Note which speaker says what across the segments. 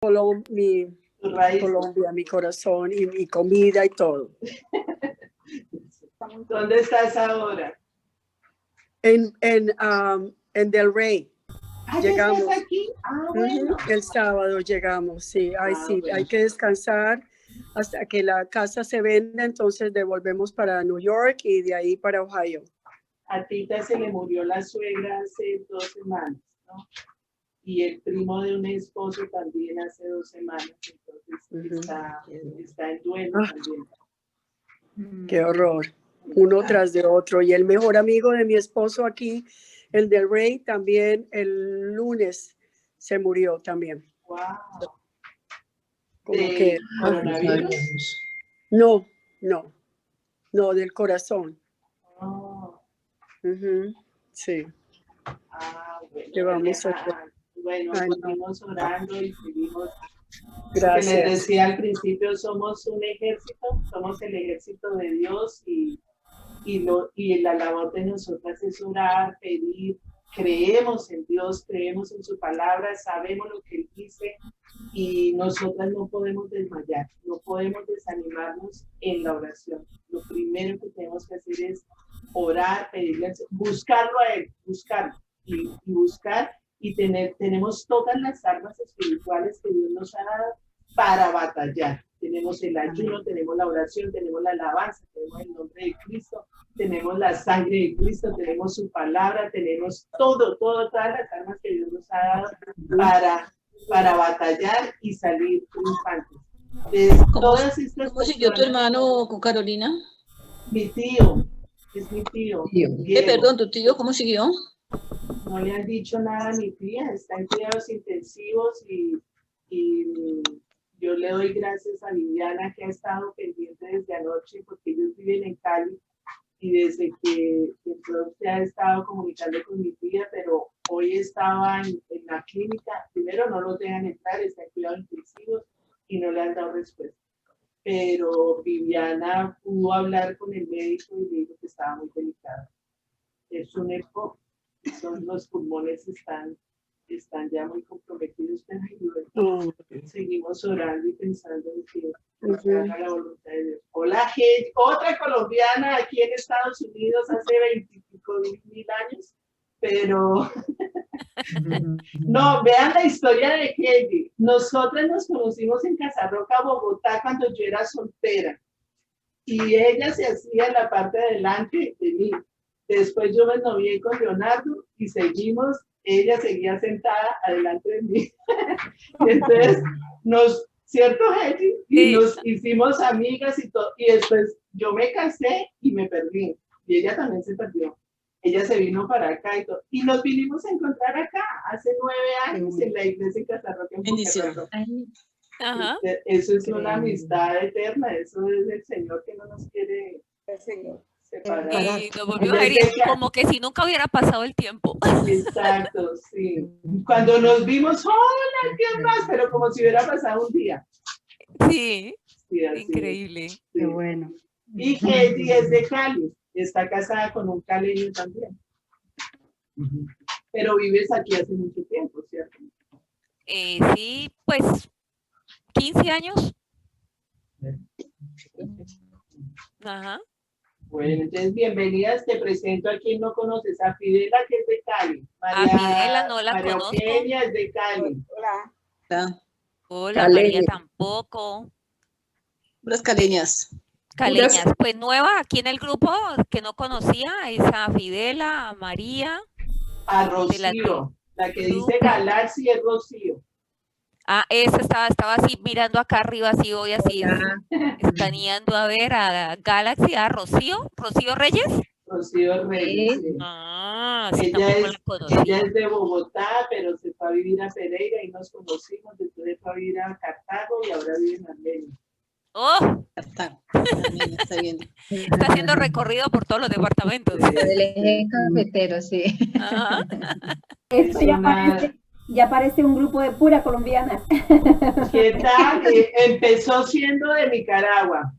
Speaker 1: mi Colombia, mi corazón y mi comida y todo.
Speaker 2: ¿Dónde estás ahora?
Speaker 1: En Del Rey.
Speaker 2: Llegamos. ¿Estás aquí? Bueno.
Speaker 1: El sábado llegamos, sí. Sí, bueno. Hay que descansar hasta que la casa se venda, entonces devolvemos para New York y de ahí para Ohio.
Speaker 2: A Tita se le murió la suegra hace 2 semanas, ¿no? Y el primo de un esposo también hace 2 semanas, entonces está en duelo también.
Speaker 1: Qué horror, uno tras de otro. Y el mejor amigo de mi esposo aquí, el Del Rey, también el lunes se murió también.
Speaker 2: Wow.
Speaker 1: Como que
Speaker 2: ¿Coronavirus?
Speaker 1: No, del corazón.
Speaker 2: Oh.
Speaker 1: Sí.
Speaker 2: Bueno.
Speaker 1: Que vamos
Speaker 2: bueno, seguimos orando y seguimos.
Speaker 1: Gracias.
Speaker 2: Que les decía al principio, somos un ejército, somos el ejército de Dios y la labor de nosotras es orar, pedir, creemos en Dios, creemos en su palabra, sabemos lo que Él dice y nosotras no podemos desmayar, no podemos desanimarnos en la oración. Lo primero que tenemos que hacer es orar, pedirle, buscarlo a Él, buscarlo y buscar y tenemos todas las armas espirituales que Dios nos ha dado para batallar. Tenemos el ayuno, tenemos la oración, tenemos la alabanza, tenemos el nombre de Cristo, tenemos la sangre de Cristo, tenemos su palabra, tenemos todas las armas que Dios nos ha dado para batallar y salir triunfantes.
Speaker 3: ¿Cómo siguió tu hermano con Carolina?
Speaker 2: Mi tío, es mi tío.
Speaker 3: Perdón, ¿tu tío cómo siguió?
Speaker 2: No le han dicho nada a mi tía, está en cuidados intensivos y yo le doy gracias a Viviana que ha estado pendiente desde anoche porque ellos viven en Cali y desde que se ha estado comunicando con mi tía, pero hoy estaba en la clínica, primero no los dejan entrar, está en cuidados intensivos y no le han dado respuesta. Pero Viviana pudo hablar con el médico y le dijo que estaba muy delicada. Es un EPOC, los pulmones están ya muy comprometidos, pero seguimos orando y pensando en que se haga la voluntad de Dios. Hola, gente, otra colombiana aquí en Estados Unidos hace 25.000 años, pero no, vean la historia de Kelly. Nosotras nos conocimos en Casarroca, Bogotá, cuando yo era soltera y ella se hacía en la parte de delante de mí. Después yo me novié con Leonardo y seguimos, ella seguía sentada adelante de mí. Entonces, ¿cierto, Hedy? Y nos hicimos amigas y todo. Y después yo me casé y me perdí. Y ella también se perdió. Ella se vino para acá y todo. Y nos vinimos a encontrar acá hace 9 años en la iglesia en Casarroca, en Bucaramanga.
Speaker 4: Ajá.
Speaker 2: Eso es una amistad eterna. Eso es el Señor que no nos quiere. El Señor.
Speaker 4: Y nos volvimos a ir como que si nunca hubiera pasado el tiempo.
Speaker 2: Exacto, sí. Cuando nos vimos, ¡hola, qué más! Pero como si hubiera pasado un día.
Speaker 4: Sí, increíble.
Speaker 2: Sí.
Speaker 1: Qué bueno.
Speaker 2: Y Hedy es de Cali, está casada con un caleño también. Pero vives aquí hace mucho tiempo, ¿cierto?
Speaker 4: Sí, pues 15 años. Ajá.
Speaker 2: Bueno, entonces bienvenidas, te presento a quien no conoces, a Fidela, que es de Cali.
Speaker 4: A Fidela no la
Speaker 2: María
Speaker 4: conozco.
Speaker 2: Eugenia es de Cali.
Speaker 4: Hola, María tampoco.
Speaker 3: Las caleñas.
Speaker 4: Caleñas, pues nueva aquí en el grupo que no conocía, es a Fidela, a María.
Speaker 2: A Rocío, la que dice Galaxy es Rocío.
Speaker 4: Ah, esa estaba así mirando acá arriba, así voy así, escaneando a ver a Galaxy, a Rocío Reyes.
Speaker 2: Rocío Reyes. Sí.
Speaker 4: Ah, sí, tampoco la conocía.
Speaker 2: Ella es de Bogotá, pero se fue a vivir a Pereira y nos conocimos, después se fue a vivir a Cartago y ahora vive en Armenia.
Speaker 4: ¡Oh!
Speaker 3: Cartago, está bien.
Speaker 4: Está haciendo recorrido por todos los departamentos.
Speaker 5: Del eje cafetero, sí.
Speaker 4: Ajá.
Speaker 6: Esto ya parece un grupo de pura colombianas.
Speaker 2: ¿Qué tal? Empezó siendo de Nicaragua.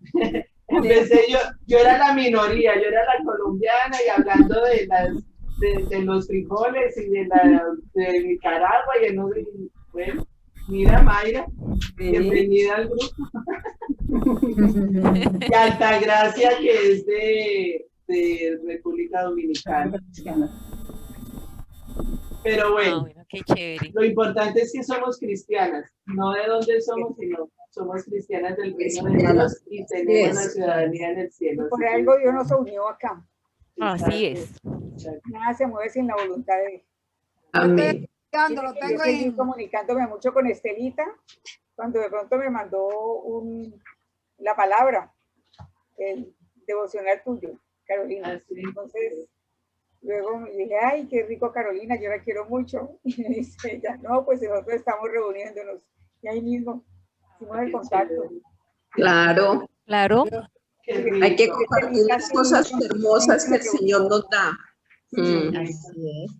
Speaker 2: Yo era la minoría, yo era la colombiana y hablando de los frijoles y de Nicaragua y bueno, Mira, Mayra, bienvenida al grupo. Y Altagracia, que es de República Dominicana. Pero bueno,
Speaker 4: Bueno, qué chévere.
Speaker 2: lo importante es que somos cristianas, no de dónde somos, sino somos cristianas del reino de Dios y tenemos la ciudadanía en el cielo.
Speaker 7: Por algo Dios nos unió acá.
Speaker 4: Así es.
Speaker 7: Nada se mueve sin la voluntad de Dios.
Speaker 8: Amén.
Speaker 7: Yo seguí comunicándome mucho con Estelita cuando de pronto me mandó la palabra, el devocional tuyo, Carolina.
Speaker 2: Así.
Speaker 7: Entonces, luego me dije, ay, qué rico Carolina, yo la quiero mucho. Y me dice ella, no, pues nosotros estamos reuniéndonos. Y ahí mismo hicimos el contacto.
Speaker 8: Claro,
Speaker 4: Claro.
Speaker 2: Qué rico.
Speaker 8: hay que compartir las cosas hermosas que el Señor nos da.
Speaker 5: Así es.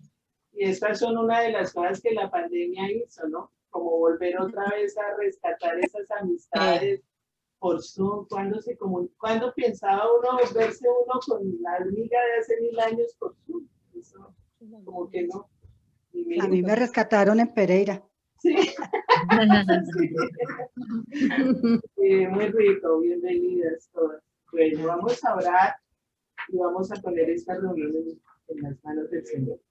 Speaker 2: Y estas son una de las cosas que la pandemia hizo, ¿no? Como volver otra vez a rescatar esas amistades por Zoom. ¿Cuándo pensaba uno verse uno con la amiga de hace 1000 años por Zoom? Eso, como que no. Y
Speaker 9: A mí
Speaker 2: mira,
Speaker 9: me rescataron en Pereira.
Speaker 2: sí. Sí, muy rico, bienvenidas todas. Bueno, vamos a orar y vamos a poner esta reunión en las manos del Señor.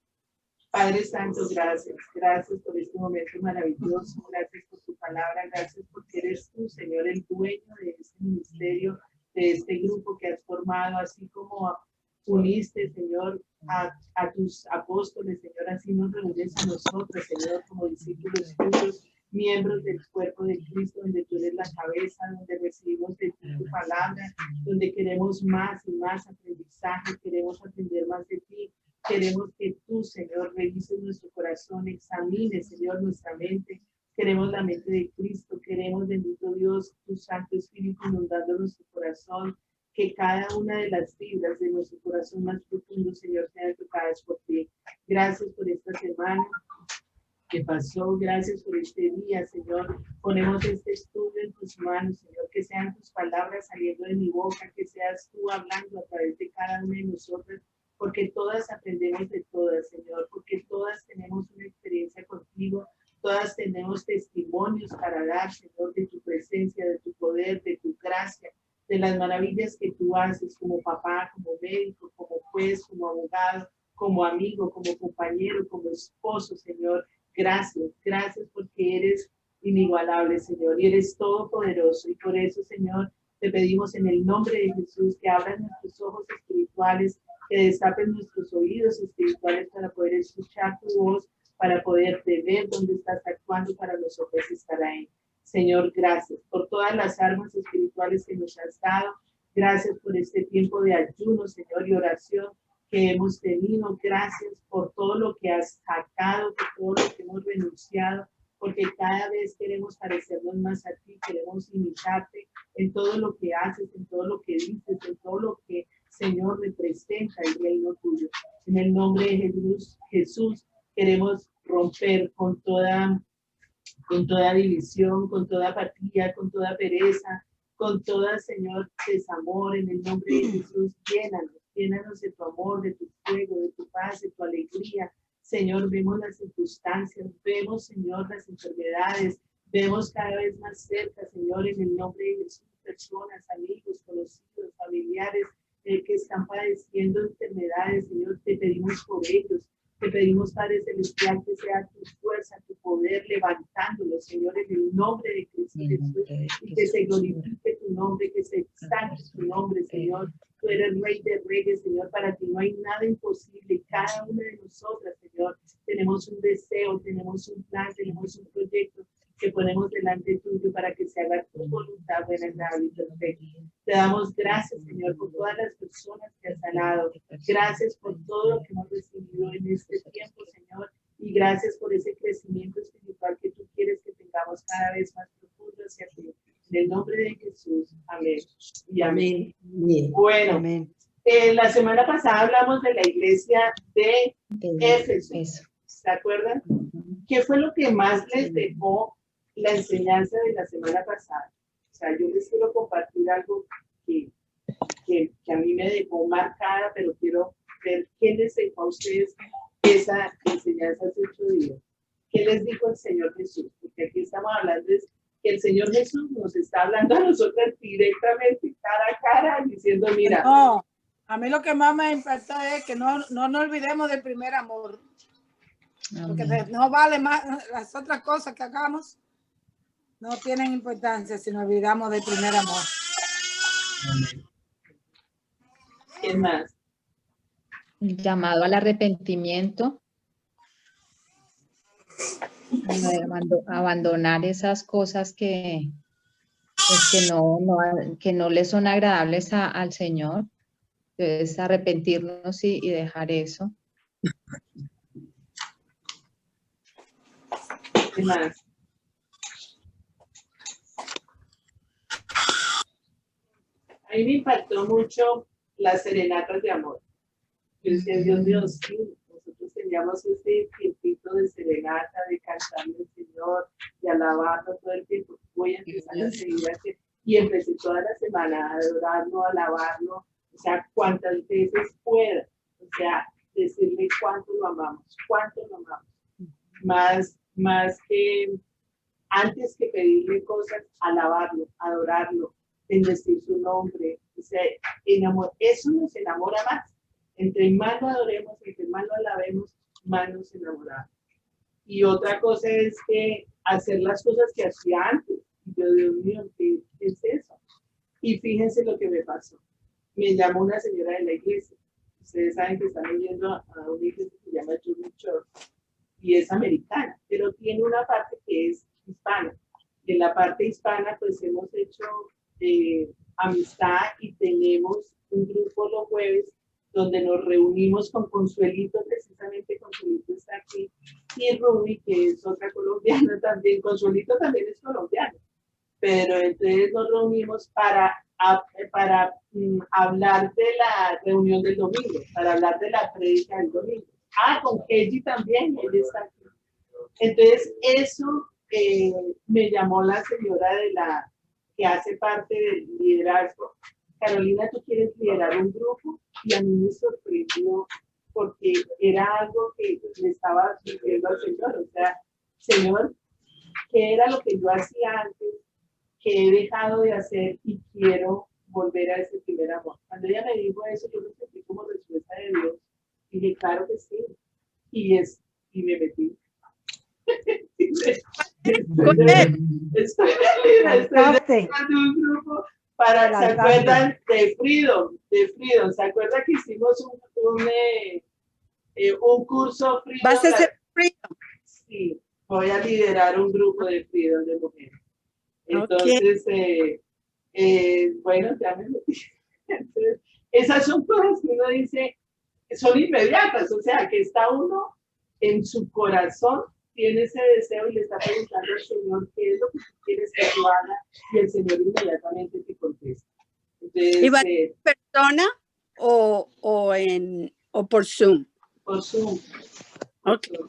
Speaker 2: Padre Santo, gracias. Gracias por este momento maravilloso. Gracias por tu palabra. Gracias porque eres tú, Señor, el dueño de este ministerio, de este grupo que has formado, así como uniste, Señor, a tus apóstoles, Señor, así nos reúnes a nosotros, Señor, como discípulos tuyos, miembros del cuerpo de Cristo, donde tú eres la cabeza, donde recibimos de ti tu palabra, donde queremos más y más aprendizaje, queremos aprender más de ti. Queremos que tú, Señor, revises nuestro corazón, examines, Señor, nuestra mente. Queremos la mente de Cristo, queremos, bendito Dios, tu Santo Espíritu inundando nuestro corazón, que cada una de las fibras de nuestro corazón más profundo, Señor, sean tocadas por ti. Gracias por esta semana que pasó, gracias por este día, Señor. Ponemos este estudio en tus manos, Señor, que sean tus palabras saliendo de mi boca, que seas tú hablando a través de cada una de nosotros, porque todas aprendemos de todas, Señor, porque todas tenemos una experiencia contigo, todas tenemos testimonios para dar, Señor, de tu presencia, de tu poder, de tu gracia, de las maravillas que tú haces como papá, como médico, como juez, como abogado, como amigo, como compañero, como esposo, Señor. Gracias, gracias porque eres inigualable, Señor, y eres todopoderoso, y por eso, Señor, te pedimos en el nombre de Jesús que abras nuestros ojos espirituales, que destapes nuestros oídos espirituales para poder escuchar tu voz, para poder ver dónde estás actuando para nosotros estar ahí. Señor, gracias por todas las armas espirituales que nos has dado. Gracias por este tiempo de ayuno, Señor, y oración que hemos tenido. Gracias por todo lo que has sacado, por todo lo que hemos renunciado, porque cada vez queremos parecernos más a ti, queremos imitarte en todo lo que haces, en todo lo que dices, en todo lo que, Señor, representa el reino tuyo. En el nombre de Jesús, queremos romper con toda división, con toda apatía, con toda pereza, con toda, Señor, desamor. En el nombre de Jesús, llénanos de tu amor, de tu fuego, de tu paz, de tu alegría. Señor, vemos las circunstancias, vemos, Señor, las enfermedades, vemos cada vez más cerca, Señor, en el nombre de Jesús, personas, amigos, conocidos, familiares, que están padeciendo enfermedades, Señor, te pedimos por ellos. Te pedimos, Padre Celestial, que sea tu fuerza, tu poder, levantándolos, Señor, en el nombre de Cristo Jesús, y que se glorifique tu nombre, que se exalte tu nombre, Señor. Tú eres Rey de Reyes, Señor, para ti no hay nada imposible. Cada una de nosotras, Señor, tenemos un deseo, tenemos un plan, tenemos un proyecto que ponemos delante tuyo para que se haga tu voluntad buena, agradable y perfecta. Te damos gracias, Señor, por todas las personas que has sanado. Gracias por todo lo que hemos recibido en este tiempo, Señor, y gracias por ese crecimiento espiritual que tú quieres que tengamos cada vez más profundo hacia ti. En el nombre de Jesús, amén y amén. Bueno,
Speaker 9: Amén.
Speaker 2: La semana pasada hablamos de la iglesia de Éfeso. ¿Se acuerdan? ¿Qué fue lo que más les dejó la enseñanza de la semana pasada? O sea, yo les quiero compartir algo que a mí me dejó marcada, pero quiero ver qué les dejó a ustedes esa enseñanza hace 8 días. ¿qué les dijo el Señor Jesús? Porque aquí estamos hablando de que el Señor Jesús nos está hablando a nosotros directamente, cara a cara, diciendo, mira.
Speaker 9: No, a mí lo que más me impacta es que no nos olvidemos del primer amor. Porque no vale más, las otras cosas que hagamos no tienen importancia si nos olvidamos del primer amor.
Speaker 2: ¿Qué más?
Speaker 5: Llamado al arrepentimiento. Abandonar esas cosas que, pues, que no le son agradables al Señor. Entonces, arrepentirnos y dejar eso.
Speaker 2: ¿Qué más? A mí me impactó mucho las serenatas de amor. Yo decía, Dios mío, sí, nosotros teníamos este tiempito de serenata, de cantarle al Señor, de alabarlo todo el tiempo. Voy a empezar a seguir así. Y empecé toda la semana a adorarlo, a alabarlo, o sea, cuantas veces pueda. O sea, decirle cuánto lo amamos. Más que antes que pedirle cosas, alabarlo, adorarlo, bendecir su nombre. O sea, eso nos enamora más. Entre más lo adoremos, entre más lo alabemos, más nos enamoramos. Y otra cosa es que hacer las cosas que hacía antes. Y yo, Dios mío, ¿qué es eso? Y fíjense lo que me pasó. Me llamó una señora de la iglesia. Ustedes saben que están yendo a una iglesia que se llama Jubilee Church y es americana, pero tiene una parte que es hispana. Y en la parte hispana, pues hemos hecho amistad y tenemos un grupo los jueves donde nos reunimos con Consuelito, precisamente Consuelito está aquí, y Ruby, que es otra colombiana también. Consuelito también es colombiano, pero entonces nos reunimos para hablar de la reunión del domingo, para hablar de la prédica del domingo. Con Keji también, ella está aquí. Entonces, eso me llamó la señora que hace parte del liderazgo. Carolina, ¿tú quieres liderar un grupo? Y a mí me sorprendió porque era algo que le estaba diciendo al Señor. O sea, Señor, ¿qué era lo que yo hacía antes, que he dejado de hacer y quiero volver a ese primer amor? Cuando ella me dijo eso, yo lo sentí como respuesta de Dios. Y dije, claro que sí. Y me metí. Estoy de un grupo para, ¿se acuerdan de Freedom? ¿Se acuerdan que hicimos un curso Freedom?
Speaker 1: ¿Vas a hacer Freedom?
Speaker 2: Sí, voy a liderar un grupo de Freedom de mujeres. Entonces, bueno, ya me metí. Entonces, esas son cosas que uno dice, son inmediatas, o sea, que está uno en su corazón, tiene ese deseo y le está preguntando al Señor qué es lo que tú quieres que yo haga, y el Señor inmediatamente te contesta. Entonces,
Speaker 1: ¿y va en persona o por Zoom?
Speaker 2: Por Zoom.
Speaker 1: Okay.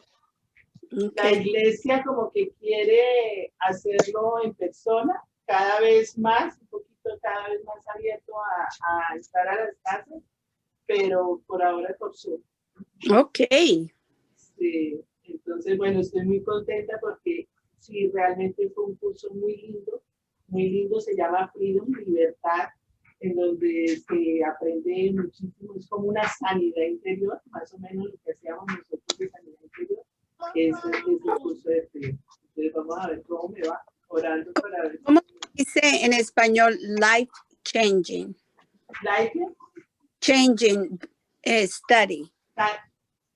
Speaker 2: La iglesia como que quiere hacerlo en persona, cada vez más, un poquito cada vez más abierto a estar a las casas, pero por ahora por Zoom.
Speaker 1: Ok.
Speaker 2: Sí, entonces, bueno, estoy muy contenta porque sí, realmente fue un curso muy lindo, se llama Freedom, Libertad, en donde se aprende muchísimo, es como una sanidad interior, más o menos lo que hacíamos nosotros de sanidad interior, es el curso de Freedom. Entonces vamos a ver cómo me va, orando para ver.
Speaker 1: ¿Cómo dice en español life changing?
Speaker 2: Life
Speaker 1: changing study.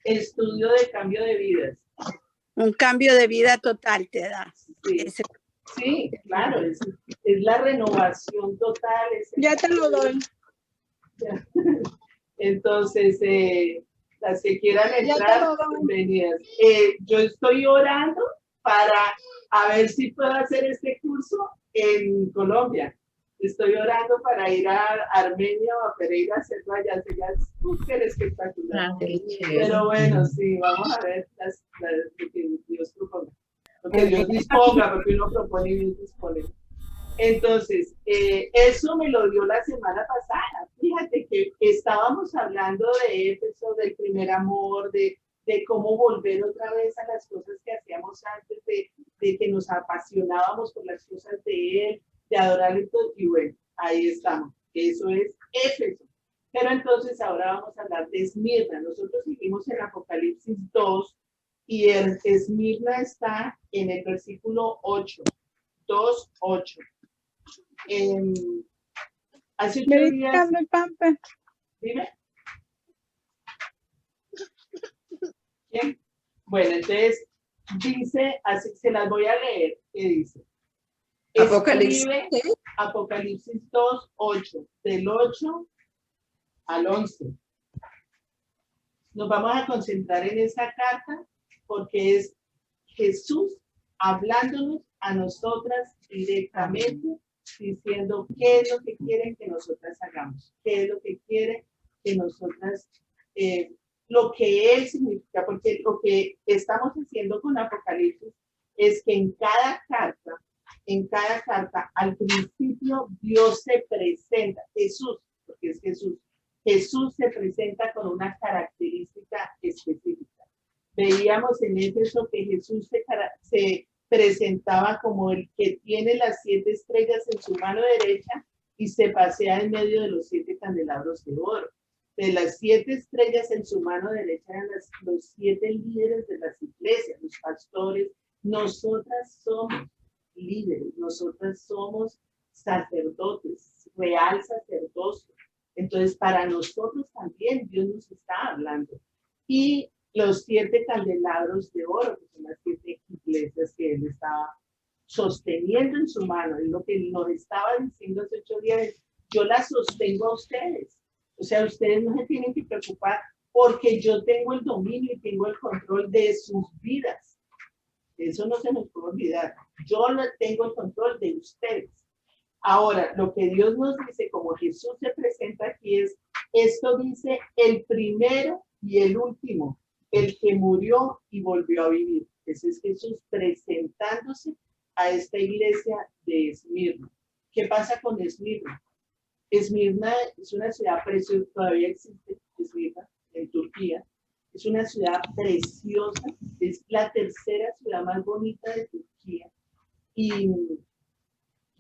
Speaker 2: Estudio de cambio de vidas.
Speaker 1: Un cambio de vida total te da.
Speaker 2: Sí, sí, claro, es la renovación total.
Speaker 1: Ya te lo doy.
Speaker 2: Entonces, las que quieran entrar, bienvenidas. Yo estoy orando para a ver si puedo hacer este curso en Colombia. Estoy orando para ir a Armenia o a Pereira a hacerlo allá. Sería súper espectacular. Pero bueno, sí, vamos a ver lo que Dios proponga. Lo que Dios disponga, porque uno propone y Dios dispone. Entonces, eso me lo dio la semana pasada. Fíjate que estábamos hablando de Éfeso, del primer amor, de de cómo volver otra vez a las cosas que hacíamos antes, de que nos apasionábamos por las cosas de Él, de adorarlo y todo. Y bueno, ahí estamos. Eso es Éfeso. Pero entonces ahora vamos a hablar de Esmirna. Nosotros seguimos en Apocalipsis 2 y Esmirna está en el versículo 8. 2:8. Hace 8 días. Dime. ¿Quién? Bueno, entonces dice, así se las voy a leer. ¿Qué dice?
Speaker 8: Apocalipsis.
Speaker 2: Apocalipsis 2:8, del 8 al 11. Nos vamos a concentrar en esta carta porque es Jesús hablándonos a nosotras directamente, diciendo qué es lo que quieren que nosotras hagamos, qué es lo que quiere que nosotras, lo que Él significa, porque lo que estamos haciendo con Apocalipsis es que en cada carta, al principio Dios se presenta, Jesús, porque es Jesús se presenta con una característica específica. Veíamos en Éfeso que Jesús se presentaba como el que tiene las 7 estrellas en su mano derecha y se pasea en medio de los 7 candelabros de oro. De las 7 estrellas en su mano derecha eran los 7 líderes de las iglesias, los pastores. Nosotras somos líderes, nosotras somos sacerdotes, real sacerdocio. Entonces, para nosotros también Dios nos está hablando. Y los 7 candelabros de oro, que son las 7 iglesias que Él estaba sosteniendo en su mano, es lo que nos estaba diciendo hace 8 días, yo las sostengo a ustedes. O sea, ustedes no se tienen que preocupar porque yo tengo el dominio y tengo el control de sus vidas. Eso no se nos puede olvidar. Yo tengo el control de ustedes. Ahora, lo que Dios nos dice, como Jesús se presenta aquí, es, esto dice el primero y el último, el que murió y volvió a vivir. Ese es Jesús presentándose a esta iglesia de Esmirna. ¿Qué pasa con Esmirna? Esmirna es una ciudad preciosa, todavía existe Esmirna en Turquía. Es una ciudad preciosa, es la tercera ciudad más bonita de Turquía. Y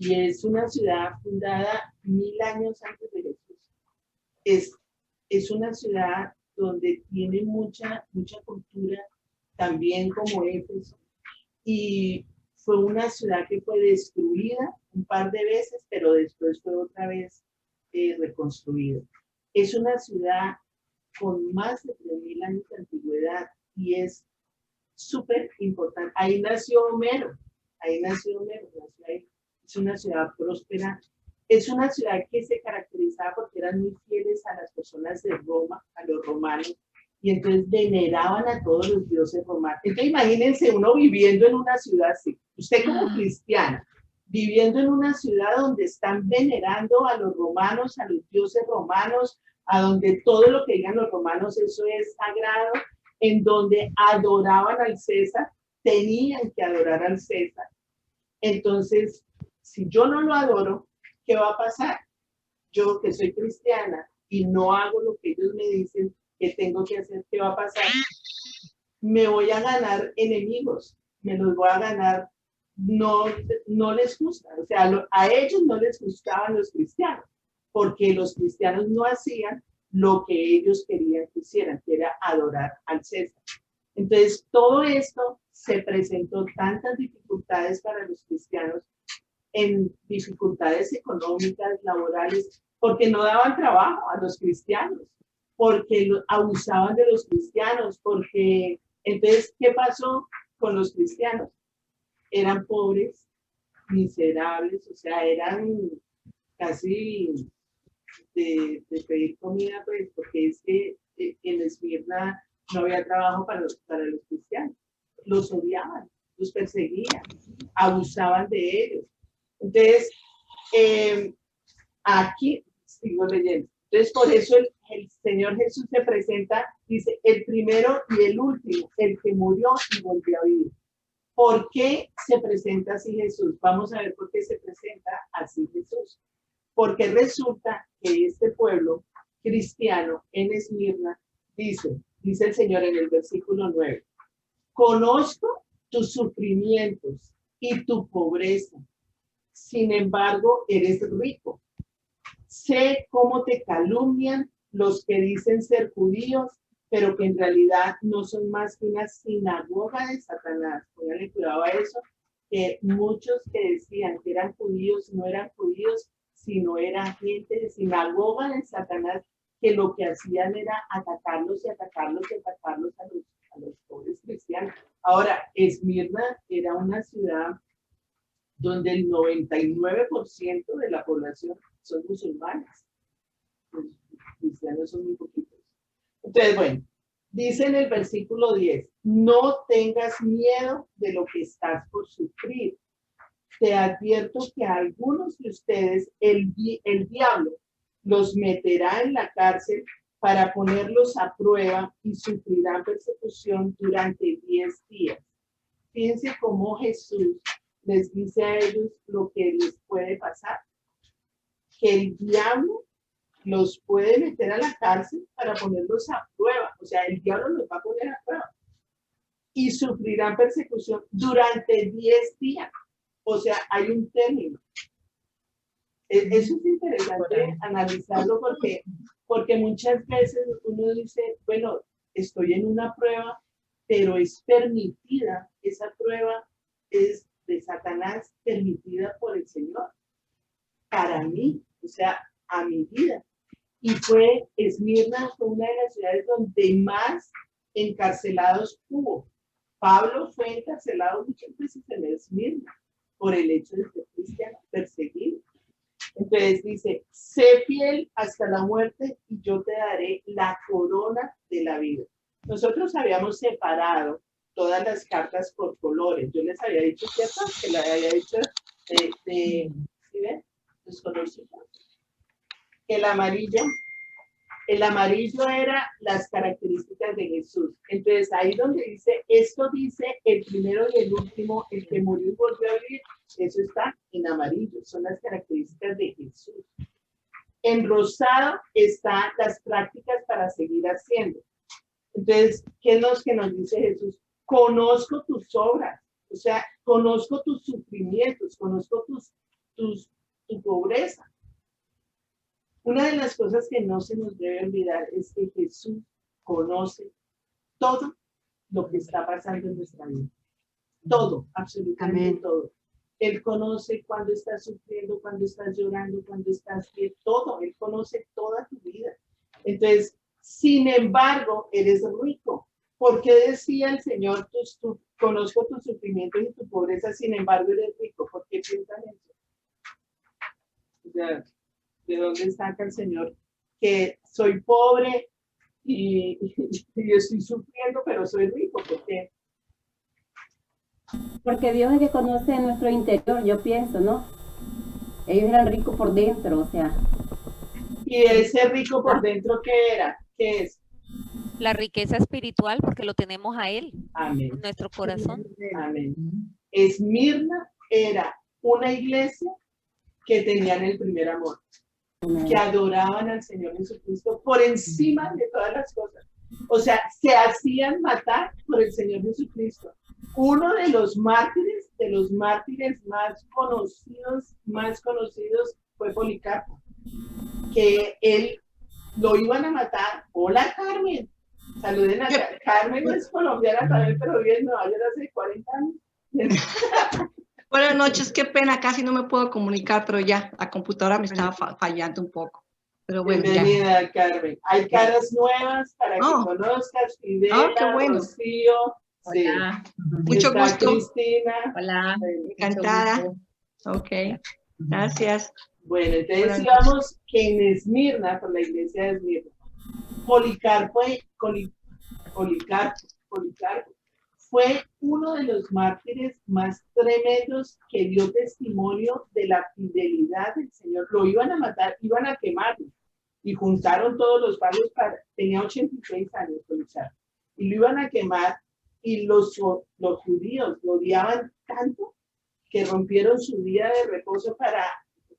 Speaker 2: es una ciudad fundada 1000 años antes de Jesús. Es una ciudad donde tiene mucha cultura, también como Éfeso. Y fue una ciudad que fue destruida un par de veces, pero después fue otra vez reconstruida. Es una ciudad con más de 3000 años de antigüedad y es súper importante. Ahí nació Homero, nació ahí. Es una ciudad próspera, es una ciudad que se caracterizaba porque eran muy fieles a las personas de Roma, a los romanos, y entonces veneraban a todos los dioses romanos. Entonces imagínense uno viviendo en una ciudad así, usted como cristiana, viviendo en una ciudad donde están venerando a los romanos, a los dioses romanos, a donde todo lo que digan los romanos, eso es sagrado, en donde adoraban al César, tenían que adorar al César. Entonces, si yo no lo adoro, ¿qué va a pasar? Yo que soy cristiana y no hago lo que ellos me dicen que tengo que hacer, ¿qué va a pasar? Me voy a ganar enemigos, me los voy a ganar, no les gusta, o sea, a ellos no les gustaban los cristianos, porque los cristianos no hacían lo que ellos querían que hicieran, que era adorar al César. Entonces, todo esto se presentó tantas dificultades para los cristianos, en dificultades económicas, laborales, porque no daban trabajo a los cristianos, porque abusaban de los cristianos, porque entonces, ¿qué pasó con los cristianos? Eran pobres, miserables, o sea, eran casi de pedir comida, pues, porque es que en Esmirna no había trabajo para los cristianos. Los odiaban, los perseguían, abusaban de ellos. Entonces, aquí sigo leyendo. Entonces, por eso el Señor Jesús se presenta, dice, el primero y el último, el que murió y volvió a vivir. ¿Por qué se presenta así Jesús? Vamos a ver por qué se presenta así Jesús. Porque resulta que este pueblo cristiano en Esmirna dice, dice el Señor en el versículo 9, conozco tus sufrimientos y tu pobreza, sin embargo eres rico. Sé cómo te calumnian los que dicen ser judíos, pero que en realidad no son más que una sinagoga de Satanás. Pónganle cuidado a eso, que muchos que decían que eran judíos no eran judíos, sino eran gente de sinagoga de Satanás, que lo que hacían era atacarlos y atacarlos y atacarlos a los pobres cristianos. Ahora, Esmirna era una ciudad donde el 99% de la población son musulmanes. Los cristianos son muy poquitos. Entonces, bueno, dice en el versículo 10, no tengas miedo de lo que estás por sufrir. Te advierto que a algunos de ustedes el diablo los meterá en la cárcel para ponerlos a prueba y sufrirán persecución durante 10 días. Fíjense cómo Jesús les dice a ellos lo que les puede pasar. Que el diablo los puede meter a la cárcel para ponerlos a prueba. O sea, el diablo los va a poner a prueba. Y sufrirán persecución durante 10 días. O sea, hay un término. Eso es interesante analizarlo porque muchas veces uno dice, bueno, estoy en una prueba, pero es permitida. Esa prueba es de Satanás, permitida por el Señor. Para mí, o sea, a mi vida. Y Esmirna fue una de las ciudades donde más encarcelados hubo. Pablo fue encarcelado muchas veces en Esmirna por el hecho de ser cristiano, perseguido. Entonces dice, sé fiel hasta la muerte y yo te daré la corona de la vida. Nosotros habíamos separado todas las cartas por colores. Yo les había dicho, ¿cierto? Que la había dicho ¿sí ven? Los colorcitos. El amarillo era las características de Jesús. Entonces, ahí donde dice, esto dice el primero y el último, el que murió y volvió a vivir, eso está en amarillo, son las características de Jesús. En rosado están las prácticas para seguir haciendo. Entonces, ¿qué es lo que nos dice Jesús? Conozco tus obras, o sea, conozco tus sufrimientos, conozco tu pobreza. Una de las cosas que no se nos debe olvidar es que Jesús conoce todo lo que está pasando en nuestra vida. Todo, absolutamente Amén. Todo. Él conoce cuando estás sufriendo, cuando estás llorando, cuando estás bien, todo. Él conoce toda tu vida. Entonces, sin embargo, eres rico. ¿Por qué decía el Señor, conozco tus sufrimientos y tu pobreza, sin embargo eres rico? ¿Por qué piensan eso? O sea, ¿de dónde saca el Señor que soy pobre y estoy sufriendo, pero soy rico? ¿Por qué?
Speaker 6: Porque Dios es que conoce nuestro interior, yo pienso, ¿no? Ellos eran ricos por dentro, o sea.
Speaker 2: ¿Y ese rico por dentro qué era? ¿Qué es?
Speaker 4: La riqueza espiritual, porque lo tenemos a Él.
Speaker 2: Amén.
Speaker 4: En nuestro corazón.
Speaker 2: Amén. Esmirna era una iglesia que tenían el primer amor, que adoraban al Señor Jesucristo por encima de todas las cosas. O sea, se hacían matar por el Señor Jesucristo. Uno de los mártires más conocidos fue Policarpo, que él lo iban a matar. Hola, Carmen. Saluden a Carmen, es colombiana también, pero vive en Nueva York hace 40 años.
Speaker 10: Buenas noches, qué pena, casi no me puedo comunicar, pero ya la computadora me estaba fallando un poco. Pero bueno,
Speaker 2: bienvenida,
Speaker 10: ya.
Speaker 2: Carmen. Hay caras nuevas para que conozcas, Fidela,
Speaker 10: qué bueno.
Speaker 2: Rocío.
Speaker 10: Hola.
Speaker 2: Sí.
Speaker 10: Mucho gusto.
Speaker 2: Cristina.
Speaker 5: Hola.
Speaker 10: Encantada. Ok, gracias.
Speaker 2: Bueno, entonces digamos que en Esmirna, por la iglesia de Esmirna, Policarpo fue uno de los mártires más tremendos que dio testimonio de la fidelidad del Señor. Lo iban a matar, iban a quemarlo, y juntaron todos los palos tenía 86 años Policarpo, y lo iban a quemar, y los judíos lo odiaban tanto que rompieron su día de reposo para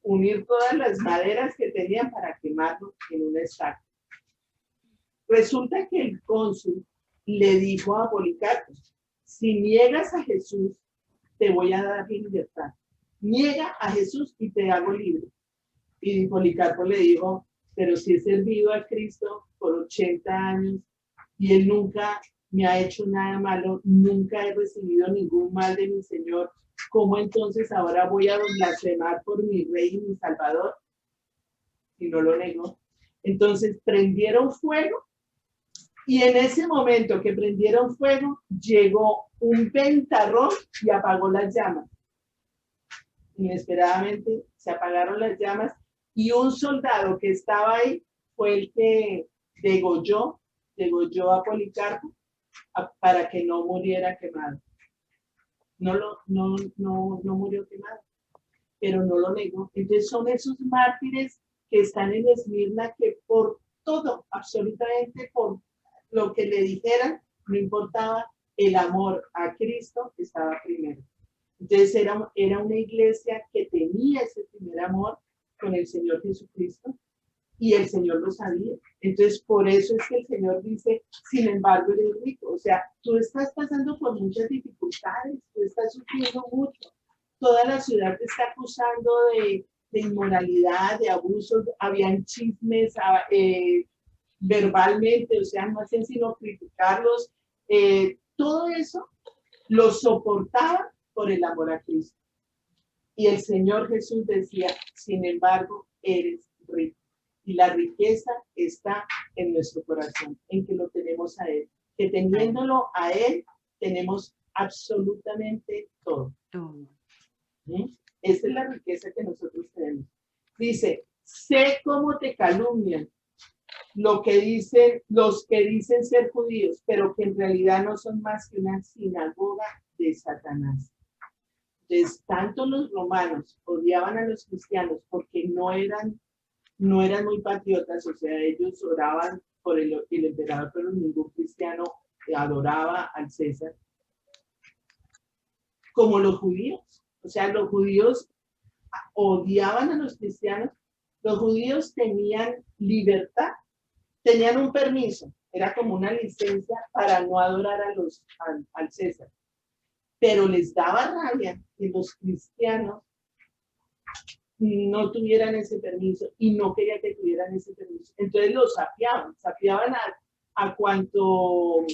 Speaker 2: unir todas las maderas que tenían para quemarlo en una estaca. Resulta que el cónsul le dijo a Policarpo, si niegas a Jesús, te voy a dar libertad. Niega a Jesús y te hago libre. Y Policarpo le dijo, pero si he servido a Cristo por 80 años y Él nunca me ha hecho nada malo, nunca he recibido ningún mal de mi Señor, ¿cómo entonces ahora voy a blasfemar por mi Rey y mi Salvador? Y no lo negó. Entonces prendieron fuego y en ese momento que prendieron fuego, llegó un ventarrón y apagó las llamas. Inesperadamente se apagaron las llamas y un soldado que estaba ahí fue el que degolló a Policarpo para que no muriera quemado. No murió quemado, pero no lo negó. Entonces son esos mártires que están en Esmirna que por todo, absolutamente por lo que le dijeran, no importaba, el amor a Cristo estaba primero. Entonces era una iglesia que tenía ese primer amor con el Señor Jesucristo y el Señor lo sabía. Entonces por eso es que el Señor dice, sin embargo eres rico. O sea, tú estás pasando por muchas dificultades, tú estás sufriendo mucho. Toda la ciudad te está acusando de inmoralidad, de abusos, habían chismes verbalmente, o sea, no hacen sino criticarlos. Todo eso lo soportaban por el amor a Cristo. Y el Señor Jesús decía, sin embargo, eres rico. Y la riqueza está en nuestro corazón, en que lo tenemos a Él. Que teniéndolo a Él, tenemos absolutamente todo. ¿Sí? Esa es la riqueza que nosotros tenemos. Dice, sé cómo te calumnian los que dicen ser judíos, pero que en realidad no son más que una sinagoga de Satanás. Entonces, tanto los romanos odiaban a los cristianos porque no eran muy patriotas, o sea, ellos oraban por el emperador, pero ningún cristiano adoraba al César, como los judíos. O sea, los judíos odiaban a los cristianos. Los judíos tenían libertad, tenían un permiso, era como una licencia para no adorar al César. Pero les daba rabia que los cristianos no tuvieran ese permiso y no querían que tuvieran ese permiso. Entonces los sapeaban a cuanto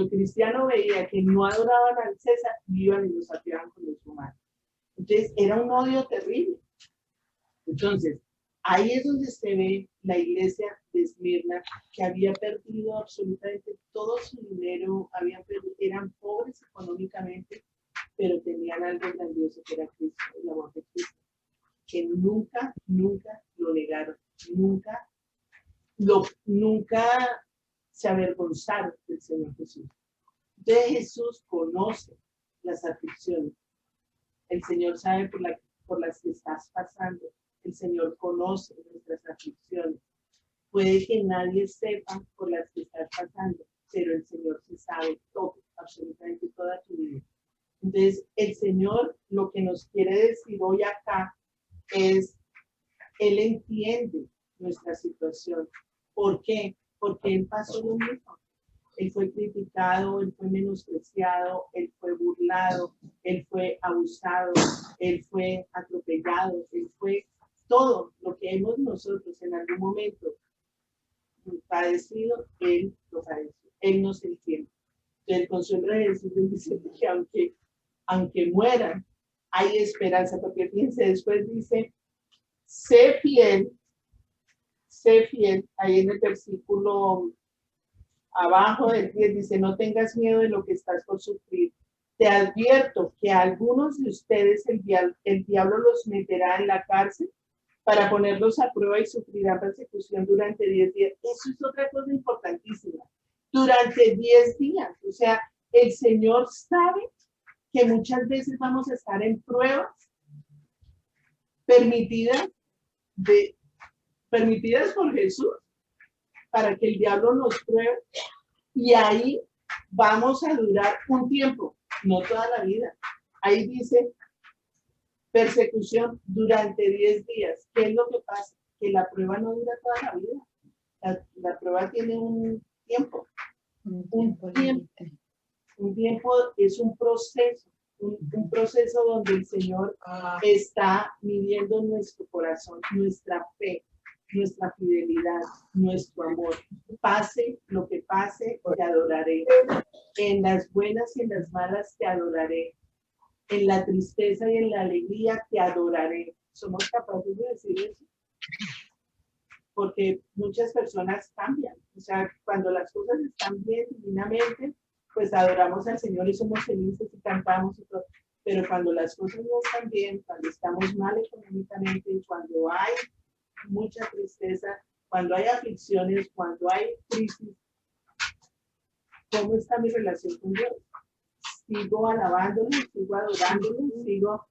Speaker 2: cristiano veía que no adoraban al César, iban y los sapeaban con los romanos. Entonces era un odio terrible. Entonces ahí es donde se ve la iglesia de Esmirna, que había perdido absolutamente todo su dinero, eran pobres económicamente, pero tenían algo grandioso que era Cristo, el amor de Cristo, que nunca lo negaron, nunca se avergonzaron del Señor Jesús. Entonces Jesús conoce las aflicciones. El Señor sabe por las que estás pasando. El Señor conoce nuestras aflicciones. Puede que nadie sepa por las que estás pasando, pero el Señor sí sabe todo, absolutamente toda tu vida. Entonces, el Señor lo que nos quiere decir hoy acá es, Él entiende nuestra situación. ¿Por qué? Porque Él pasó lo mismo. Él fue criticado, Él fue menospreciado, Él fue burlado, Él fue abusado, Él fue atropellado, Él fue todo lo que hemos nosotros en algún momento padecido, Él lo padeció. Él nos entiende. El consuelo de Jesús dice que aunque mueran, hay esperanza, porque fíjense, después dice, sé fiel, ahí en el versículo abajo del 10 dice, no tengas miedo de lo que estás por sufrir. Te advierto que a algunos de ustedes el diablo los meterá en la cárcel para ponerlos a prueba y sufrirán persecución durante 10 días. Eso es otra cosa importantísima. Durante 10 días. O sea, el Señor sabe que muchas veces vamos a estar en pruebas permitidas por Jesús para que el diablo nos pruebe. Y ahí vamos a durar un tiempo, no toda la vida. Ahí dice persecución durante 10 días. ¿Qué es lo que pasa? Que la prueba no dura toda la vida. La prueba tiene un tiempo.
Speaker 5: Un
Speaker 2: tiempo es un proceso. Un proceso donde el Señor está midiendo nuestro corazón, nuestra fe, nuestra fidelidad, nuestro amor. Pase lo que pase, te adoraré. En las buenas y en las malas te adoraré. En la tristeza y en la alegría te adoraré. ¿Somos capaces de decir eso? Porque muchas personas cambian. O sea, cuando las cosas están bien, divinamente, pues adoramos al Señor y somos felices y cantamos y todo. Pero cuando las cosas no están bien, cuando estamos mal económicamente, cuando hay mucha tristeza, cuando hay aflicciones, cuando hay crisis, ¿cómo está mi relación con Dios? ¿Sigo alabándolo? ¿Sigo adorándolo? ¿Sigo?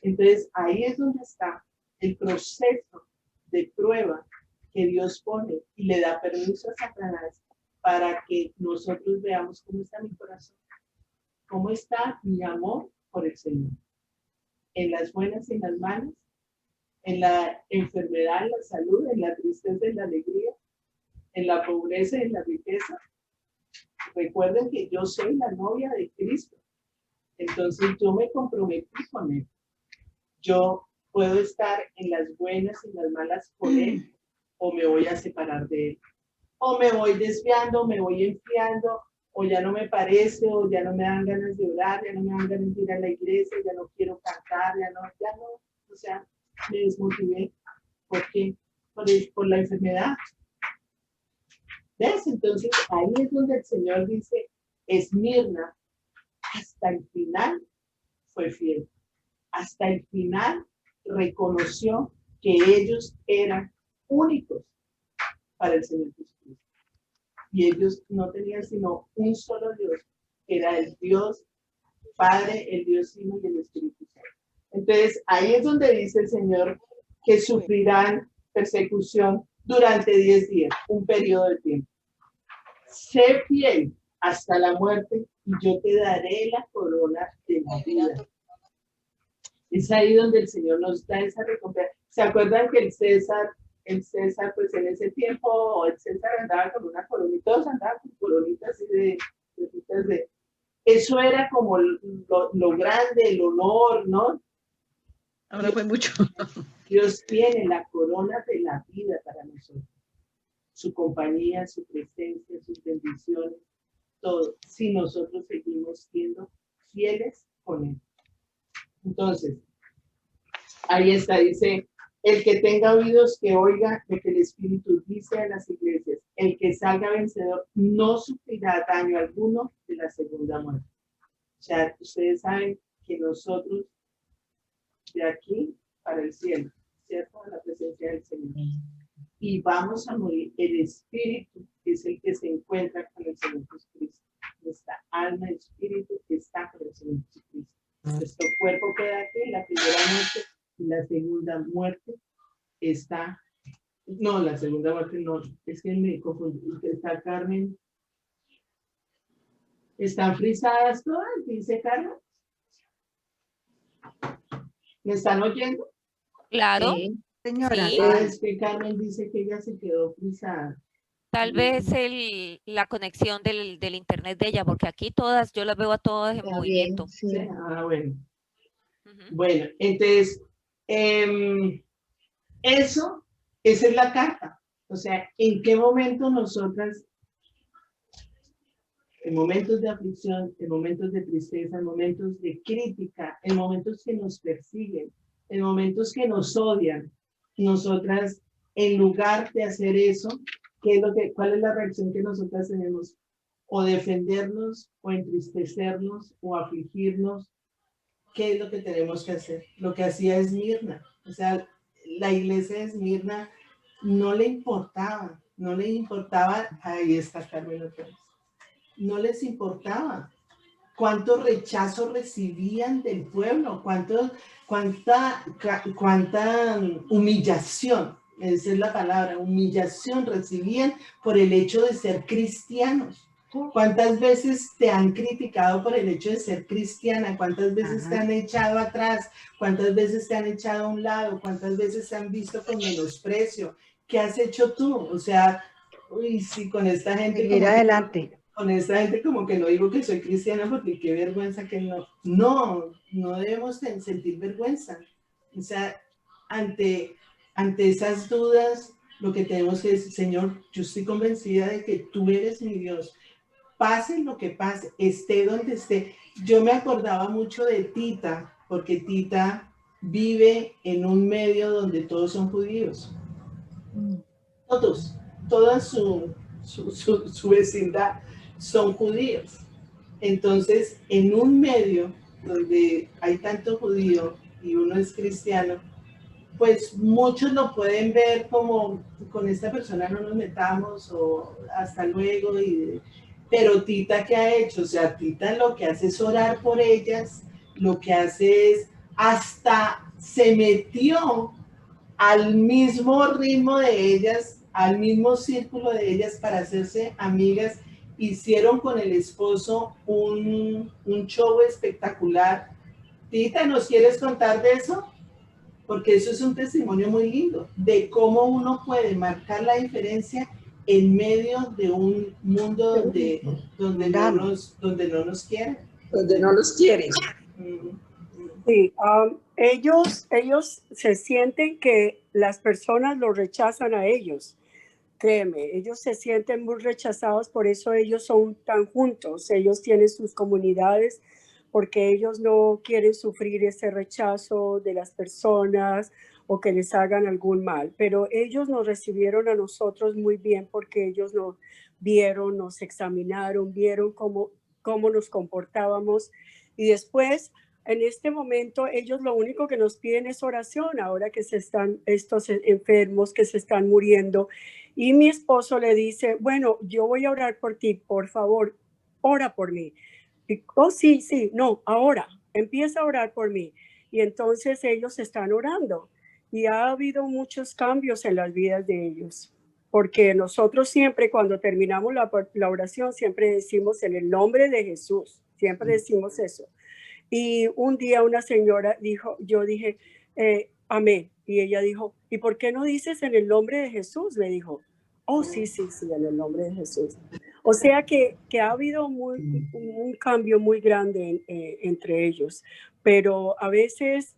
Speaker 2: Entonces, ahí es donde está el proceso de prueba que Dios pone y le da permiso a Satanás para que nosotros veamos cómo está mi corazón, cómo está mi amor por el Señor, en las buenas y en las malas, en la enfermedad, en la salud, en la tristeza, en la alegría, en la pobreza y en la riqueza. Recuerden que yo soy la novia de Cristo, entonces yo me comprometí con Él. Yo puedo estar en las buenas y en las malas con Él, o me voy a separar de Él. O me voy desviando, me voy enfriando, o ya no me parece, o ya no me dan ganas de orar, ya no me dan ganas de ir a la iglesia, ya no quiero cantar, ya no, o sea, me desmotivé. ¿Por qué? Por la enfermedad. ¿Ves? Entonces, ahí es donde el Señor dice, Esmirna, hasta el final fue fiel. Hasta el final reconoció que ellos eran únicos para el Señor Jesucristo. Y ellos no tenían sino un solo Dios, que era el Dios Padre, el Dios Hijo y el Espíritu Santo. Entonces, ahí es donde dice el Señor que sufrirán persecución durante 10 días, un periodo de tiempo. Sé fiel hasta la muerte y yo te daré la corona de la vida. Es ahí donde el Señor nos da esa recompensa. ¿Se acuerdan que el César, pues en ese tiempo, el César andaba con una coronita, todos andaban con coronitas así de eso era como lo grande, el honor, ¿no?
Speaker 3: Ahora fue mucho.
Speaker 2: Dios tiene la corona de la vida para nosotros. Su compañía, su presencia, sus bendiciones, todo. Si nosotros seguimos siendo fieles con Él. Entonces, ahí está, dice, el que tenga oídos que oiga lo que el Espíritu dice a las iglesias. El que salga vencedor no sufrirá daño alguno de la segunda muerte. O sea, ustedes saben que nosotros de aquí para el cielo, ¿cierto? A la presencia del Señor. Y vamos a morir. El Espíritu es el que se encuentra con el Señor Jesucristo. Nuestra alma y espíritu está con el Señor Jesucristo. Nuestro cuerpo queda aquí, la primera muerte y la segunda muerte está. No, la segunda muerte no, es que me confundí. Está Carmen. ¿Están frisadas todas? Dice Carmen. ¿Me están oyendo?
Speaker 4: Claro.
Speaker 5: Sí.
Speaker 9: Señora,
Speaker 4: Sí.
Speaker 2: Es que Carmen dice que ella se quedó frisada.
Speaker 4: Tal vez la conexión del internet de ella, porque aquí todas, yo las veo a todas en
Speaker 5: Está
Speaker 4: movimiento.
Speaker 5: bien, sí.
Speaker 2: Sí, bueno.
Speaker 4: Ujú.
Speaker 2: Bueno, entonces, esa es la carta. O sea, ¿en qué momento nosotras, en momentos de aflicción, en momentos de tristeza, en momentos de crítica, en momentos que nos persiguen, en momentos que nos odian, nosotras, en lugar de hacer eso, ¿cuál es la reacción que nosotras tenemos? O defendernos, o entristecernos, o afligirnos. ¿Qué es lo que tenemos que hacer? Lo que hacía Esmirna. O sea, la iglesia de Esmirna no le importaba, ahí está Carmen otra vez, no les importaba cuánto rechazo recibían del pueblo, cuánta humillación, esa es la palabra, humillación recibían por el hecho de ser cristianos. ¿Cuántas veces te han criticado por el hecho de ser cristiana? ¿Cuántas veces te han echado atrás? ¿Cuántas veces te han echado a un lado? ¿Cuántas veces te han visto con menosprecio? ¿Qué has hecho tú? O sea, uy, sí, con esta gente.
Speaker 11: Seguir adelante.
Speaker 2: Con esta gente como que no digo que soy cristiana porque qué vergüenza que no. No debemos sentir vergüenza. O sea, ante esas dudas, lo que tenemos que decir, Señor, yo estoy convencida de que tú eres mi Dios. Pase lo que pase, esté donde esté. Yo me acordaba mucho de Tita, porque Tita vive en un medio donde todos son judíos. Toda su vecindad son judíos. Entonces, en un medio donde hay tanto judío y uno es cristiano, pues muchos lo pueden ver como con esta persona no nos metamos o hasta luego. Pero Tita, ¿qué ha hecho? O sea, Tita lo que hace es orar por ellas, lo que hace es hasta se metió al mismo ritmo de ellas, al mismo círculo de ellas para hacerse amigas. Hicieron con el esposo un show espectacular. Tita, ¿nos quieres contar de eso? Porque eso es un testimonio muy lindo de cómo uno puede marcar la diferencia en medio de un mundo donde no nos quieren.
Speaker 8: Donde no los quieren.
Speaker 1: Sí, ellos se sienten que las personas los rechazan a ellos. Créeme, ellos se sienten muy rechazados, por eso ellos son tan juntos. Ellos tienen sus comunidades porque ellos no quieren sufrir ese rechazo de las personas o que les hagan algún mal. Pero ellos nos recibieron a nosotros muy bien porque ellos nos vieron, nos examinaron, vieron cómo nos comportábamos. Y después, en este momento, ellos lo único que nos piden es oración, ahora que están estos enfermos que se están muriendo. Y mi esposo le dice, bueno, yo voy a orar por ti, por favor, ora por mí. Y, oh, sí, no, ahora, empieza a orar por mí. Y entonces ellos están orando. Y ha habido muchos cambios en las vidas de ellos. Porque nosotros siempre, cuando terminamos la oración, siempre decimos en el nombre de Jesús. Siempre decimos eso. Y un día una señora dijo, yo dije, amén. Y ella dijo, ¿y por qué no dices en el nombre de Jesús? Me dijo, oh, sí, en el nombre de Jesús. O sea que ha habido un cambio muy grande entre ellos. Pero a veces,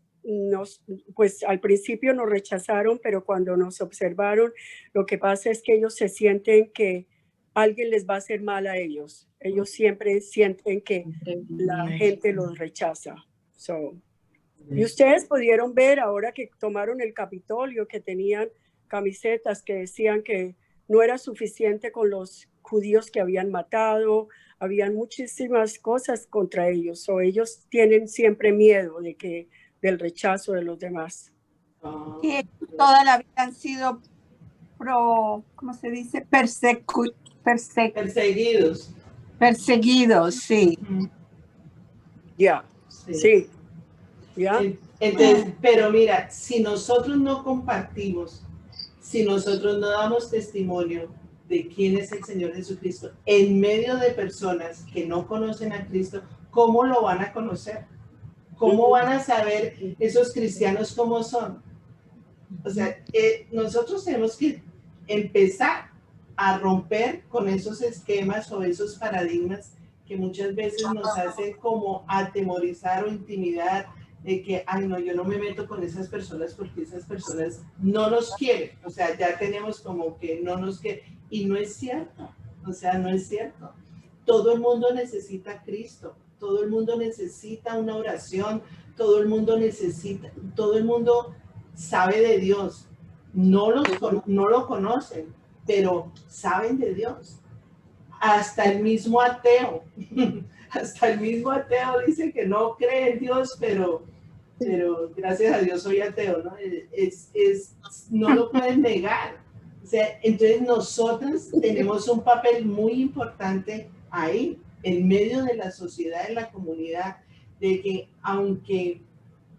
Speaker 1: pues al principio nos rechazaron, pero cuando nos observaron, lo que pasa es que ellos se sienten que alguien les va a hacer mal a ellos. Ellos siempre sienten que la gente los rechaza. Y ustedes pudieron ver ahora que tomaron el Capitolio, que tenían camisetas que decían que no era suficiente con los judíos que habían matado, habían muchísimas cosas contra ellos. Ellos tienen siempre miedo del rechazo de los demás.
Speaker 9: Y toda la vida han sido ¿cómo se dice?
Speaker 2: Perseguidos.
Speaker 9: Perseguidos, sí.
Speaker 1: Ya, sí. ¿Ya?
Speaker 2: Entonces, pero mira, si nosotros no compartimos, si nosotros no damos testimonio de quién es el Señor Jesucristo en medio de personas que no conocen a Cristo, ¿cómo lo van a conocer? ¿Cómo van a saber esos cristianos cómo son? O sea, nosotros tenemos que empezar a romper con esos esquemas o esos paradigmas que muchas veces nos hacen como atemorizar o intimidar de que, ay no, yo no me meto con esas personas porque esas personas no nos quieren. O sea, ya tenemos como que no nos quieren. Y no es cierto. O sea, no es cierto. Todo el mundo necesita a Cristo. Todo el mundo necesita una oración. Todo el mundo sabe de Dios. No lo conocen, pero saben de Dios. Hasta el mismo ateo dice que no cree en Dios, pero gracias a Dios soy ateo, ¿no? No lo pueden negar. O sea, entonces nosotros tenemos un papel muy importante ahí, en medio de la sociedad, en la comunidad, de que aunque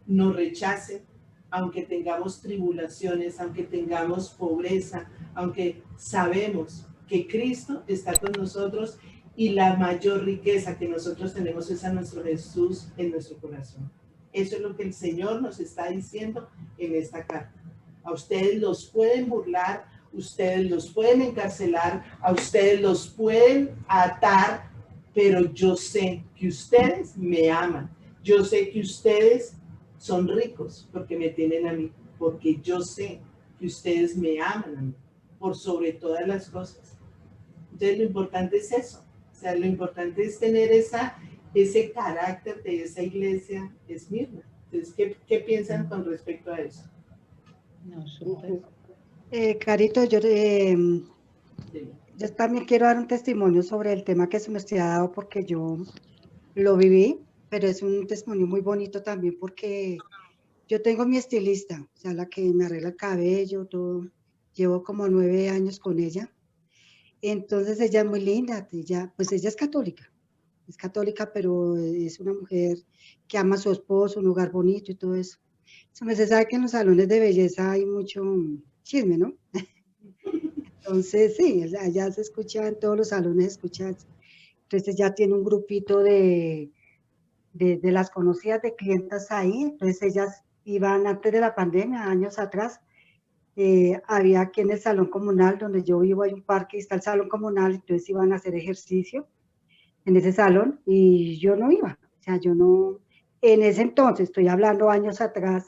Speaker 2: nos rechacen, aunque tengamos tribulaciones, aunque tengamos pobreza, aunque sabemos que Cristo está con nosotros y la mayor riqueza que nosotros tenemos es a nuestro Jesús en nuestro corazón. Eso es lo que el Señor nos está diciendo en esta carta. A ustedes los pueden burlar, ustedes los pueden encarcelar, a ustedes los pueden atar, pero yo sé que ustedes me aman. Yo sé que ustedes son ricos porque me tienen a mí, porque yo sé que ustedes me aman a mí, por sobre todas las cosas. Entonces lo importante es eso, o sea, lo importante es tener ese carácter de esa iglesia Esmirna. Entonces, ¿qué piensan con respecto a eso?
Speaker 5: No, súper.
Speaker 11: Carito, yo también quiero dar un testimonio sobre el tema que se me ha dado porque yo lo viví, pero es un testimonio muy bonito también porque yo tengo mi estilista, o sea, la que me arregla el cabello, todo. Llevo como 9 años con ella. Entonces ella es muy linda, pues ella es católica, pero es una mujer que ama a su esposo, un hogar bonito y todo eso. Se sabe que en los salones de belleza hay mucho chisme, ¿no? Entonces, sí, ya se escucha en todos los salones, escucha. Entonces ya tiene un grupito de las conocidas de clientas ahí. Entonces ellas iban antes de la pandemia, años atrás, había aquí en el salón comunal donde yo vivo, hay un parque y está el salón comunal, entonces iban a hacer ejercicio en ese salón y yo no iba, o sea, yo no, en ese entonces, estoy hablando años atrás,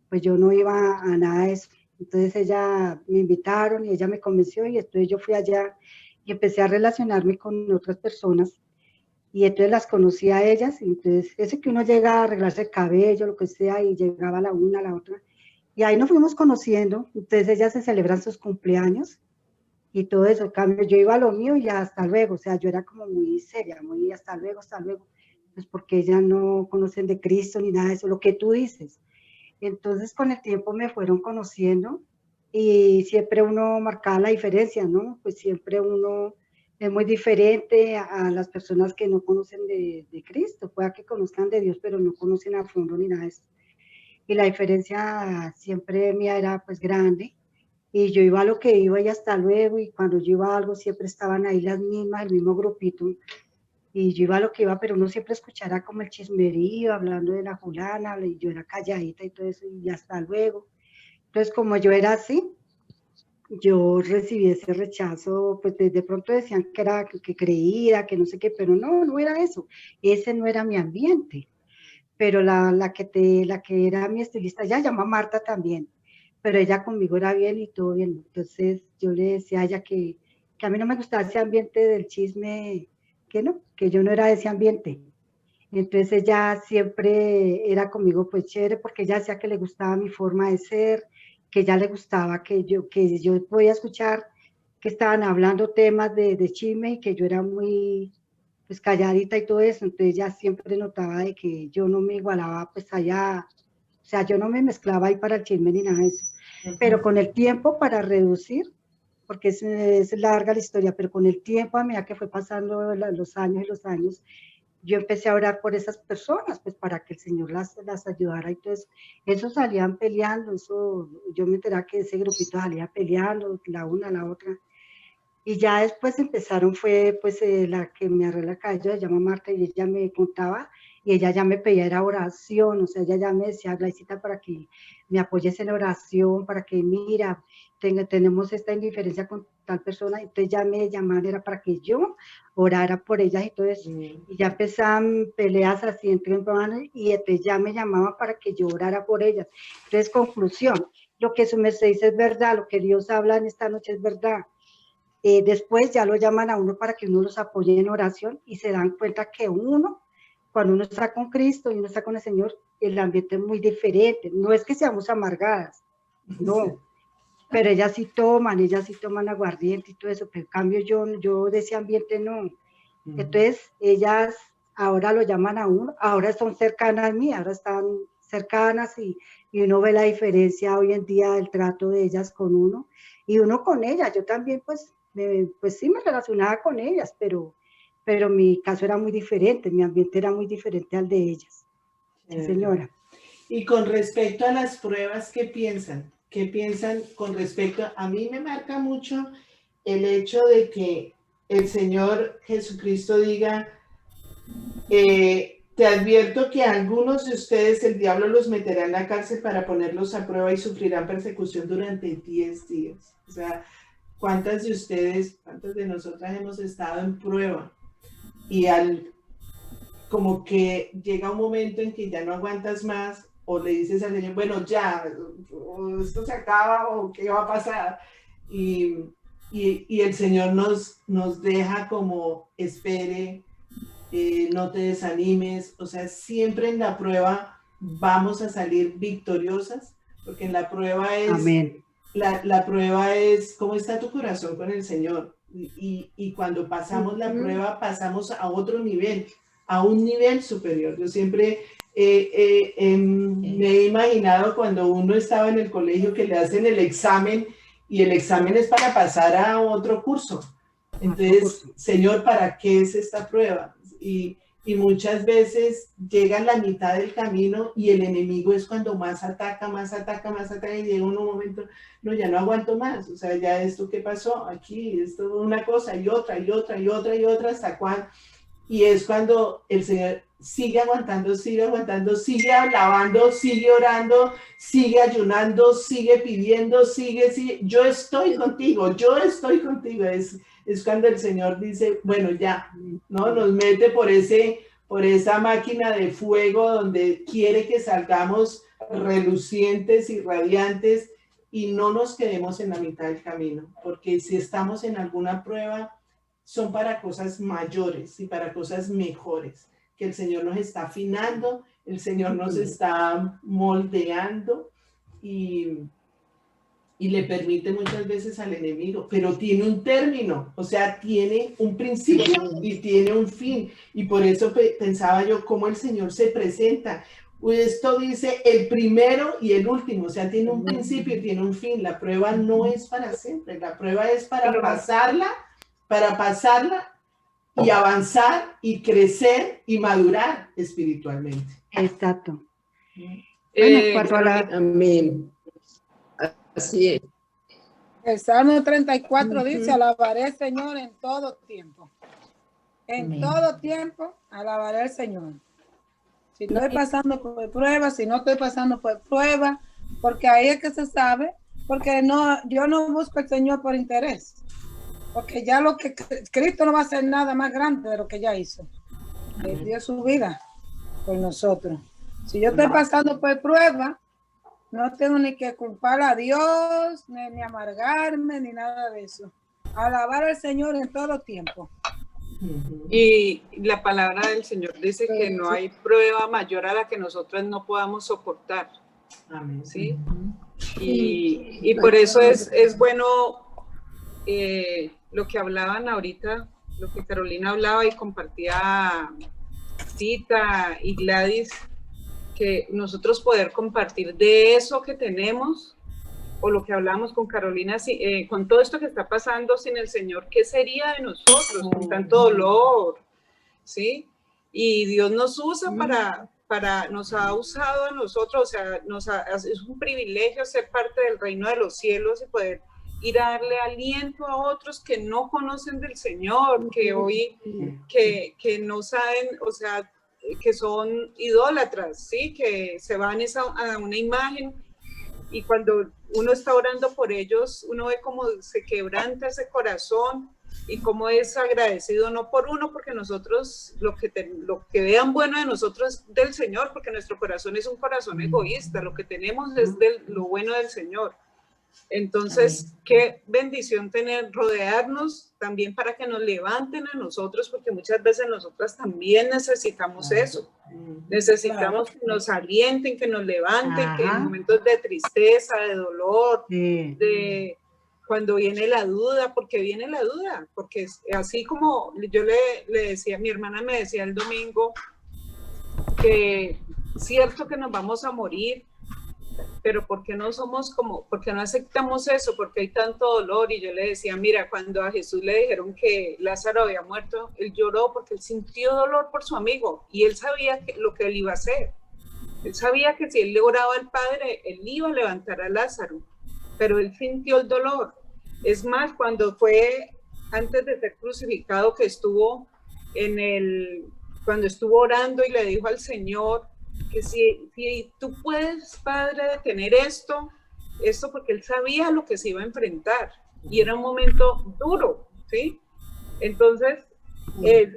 Speaker 11: pues yo no iba a nada de eso. Entonces ella me invitaron y ella me convenció y entonces yo fui allá y empecé a relacionarme con otras personas y entonces las conocí a ellas. Y entonces ese que uno llega a arreglarse el cabello, lo que sea, y llegaba la una, la otra, y ahí nos fuimos conociendo. Entonces ellas se celebran sus cumpleaños y todo eso. En cambio, yo iba a lo mío y ya hasta luego, o sea, yo era como muy seria, muy hasta luego, pues porque ellas no conocen de Cristo ni nada de eso, lo que tú dices. Entonces con el tiempo me fueron conociendo y siempre uno marcaba la diferencia, ¿no? Pues siempre uno es muy diferente a las personas que no conocen de Cristo, pueda que conozcan de Dios, pero no conocen a fondo ni nada de eso. Y la diferencia siempre mía era pues grande, y yo iba a lo que iba y hasta luego, y cuando yo iba a algo siempre estaban ahí las mismas, el mismo grupito, y yo iba a lo que iba, pero uno siempre escuchara como el chismerío, hablando de la fulana, y yo era calladita y todo eso, y hasta luego. Entonces, como yo era así, yo recibí ese rechazo, pues de pronto decían que era, que creía, que no sé qué, pero no era eso, ese no era mi ambiente. Pero la que era mi estilista, ella llama Marta también, pero ella conmigo era bien y todo bien. Entonces yo le decía a ella que a mí no me gustaba ese ambiente del chisme, que yo no era de ese ambiente. Entonces ella siempre era conmigo pues chévere, porque ella decía que le gustaba mi forma de ser, que ella le gustaba que yo podía escuchar que estaban hablando temas de chisme y que yo era muy pues calladita y todo eso. Entonces ella siempre notaba de que yo no me igualaba pues allá, o sea, yo no me mezclaba ahí para el chisme ni nada de eso. Pero con el tiempo, para reducir, porque es larga la historia, pero con el tiempo, a medida que fue pasando los años, yo empecé a orar por esas personas, pues para que el Señor las ayudara. Entonces, eso salían peleando, yo me enteré que ese grupito salía peleando, la una, la otra. Y ya después empezaron, fue pues la que me arregla el cabello, se llama Marta, y ella me contaba, y ella ya me pedía era oración, o sea, ella ya me decía, Glaicita, para que me apoyes en oración, para que mira, tenemos esta indiferencia con tal persona. Entonces ya me llamaban, era para que yo orara por ellas y todo eso. Y ya empezaban peleas así entre hermanos, y entonces ya me llamaban para que yo orara por ellas. Entonces, conclusión, lo que su merced dice es verdad, lo que Dios habla en esta noche es verdad. Después ya lo llaman a uno para que uno los apoye en oración, y se dan cuenta que cuando uno está con Cristo y uno está con el Señor, el ambiente es muy diferente. No es que seamos amargadas, no, pero ellas sí toman aguardiente y todo eso, pero en cambio yo de ese ambiente no. Entonces ellas ahora lo llaman a uno, ahora son cercanas a mí, ahora están cercanas, y uno ve la diferencia hoy en día del trato de ellas con uno, y uno con ellas. Yo también pues sí me relacionaba con ellas, pero mi caso era muy diferente, mi ambiente era muy diferente al de ellas. Sí, señora.
Speaker 2: Y con respecto a las pruebas, ¿qué piensan? ¿Qué piensan con respecto? A mí me marca mucho el hecho de que el Señor Jesucristo diga, te advierto que a algunos de ustedes el diablo los meterá en la cárcel para ponerlos a prueba y sufrirán persecución durante 10 días. O sea, ¿cuántas de ustedes, cuántas de nosotras hemos estado en prueba? Y como que llega un momento en que ya no aguantas más, o le dices al Señor, bueno, ya, o esto se acaba, o qué va a pasar. Y el Señor nos deja como, espere, no te desanimes. O sea, siempre en la prueba vamos a salir victoriosas, porque en la prueba es,
Speaker 11: Amén.
Speaker 2: La prueba es cómo está tu corazón con el Señor. Y cuando pasamos la prueba, pasamos a otro nivel, a un nivel superior. Yo siempre me he imaginado cuando uno estaba en el colegio que le hacen el examen, y el examen es para pasar a otro curso. Entonces, Señor, ¿para qué es esta prueba? Y muchas veces llega a la mitad del camino y el enemigo es cuando más ataca, y llega un momento, no, ya no aguanto más. O sea, ya esto que pasó aquí, esto una cosa y otra, hasta cuándo. Y es cuando el Señor sigue aguantando, sigue alabando, sigue orando, sigue ayunando, sigue pidiendo, sigue. Yo estoy contigo. Es cuando el Señor dice, bueno, ya, ¿no? Nos mete por esa máquina de fuego donde quiere que salgamos relucientes y radiantes y no nos quedemos en la mitad del camino, porque si estamos en alguna prueba, son para cosas mayores y para cosas mejores, que el Señor nos está afinando, el Señor nos está moldeando y le permite muchas veces al enemigo, pero tiene un término, o sea, tiene un principio y tiene un fin. Y por eso pensaba yo cómo el Señor se presenta. Esto dice el primero y el último, o sea, tiene un principio y tiene un fin. La prueba no es para siempre, la prueba es para pasarla y avanzar y crecer y madurar espiritualmente.
Speaker 11: Exacto. Bueno,
Speaker 8: Amén. Así es.
Speaker 9: El Salmo 34 dice, alabaré al Señor en todo tiempo. En todo tiempo, alabaré al Señor. Si estoy pasando por prueba, si no estoy pasando por prueba, porque ahí es que se sabe, porque yo no busco al Señor por interés. Porque ya Cristo no va a hacer nada más grande de lo que ya hizo. Él dio su vida por nosotros. Si yo estoy pasando por prueba, no tengo ni que culpar a Dios, ni amargarme, ni nada de eso. Alabar al Señor en todo tiempo.
Speaker 12: Y la palabra del Señor dice que no hay prueba mayor a la que nosotros no podamos soportar.
Speaker 2: Amén.
Speaker 12: ¿Sí? Y por eso es bueno lo que hablaban ahorita, lo que Carolina hablaba y compartía Tita y Gladys, que nosotros poder compartir de eso que tenemos, o lo que hablamos con Carolina, con todo esto que está pasando sin el Señor, ¿qué sería de nosotros con tanto dolor? ¿Sí? Y Dios nos usa nos ha usado a nosotros, o sea, es un privilegio ser parte del reino de los cielos y poder ir a darle aliento a otros que no conocen del Señor, que hoy, que no saben, o sea, que son idólatras, ¿sí? Que se van a una imagen, y cuando uno está orando por ellos, uno ve cómo se quebranta ese corazón y cómo es agradecido, no por uno, porque nosotros, lo que vean bueno de nosotros es del Señor, porque nuestro corazón es un corazón egoísta, lo que tenemos es lo bueno del Señor. Entonces, qué bendición rodearnos también para que nos levanten a nosotros, porque muchas veces nosotras también necesitamos eso. Necesitamos que nos alienten, que nos levanten, que en momentos de tristeza, de dolor, de cuando viene la duda, porque así como yo le decía, mi hermana me decía el domingo que cierto que nos vamos a morir, pero ¿por qué no aceptamos eso? Porque hay tanto dolor. Y yo le decía, mira, cuando a Jesús le dijeron que Lázaro había muerto, él lloró porque él sintió dolor por su amigo y él sabía lo que él iba a hacer. Él sabía que si él le oraba al Padre, él iba a levantar a Lázaro, pero él sintió el dolor. Es más, cuando fue antes de ser crucificado, que estuvo en el cuando estuvo orando y le dijo al Señor que si tú puedes, Padre, detener esto porque él sabía lo que se iba a enfrentar y era un momento duro, ¿sí? Entonces,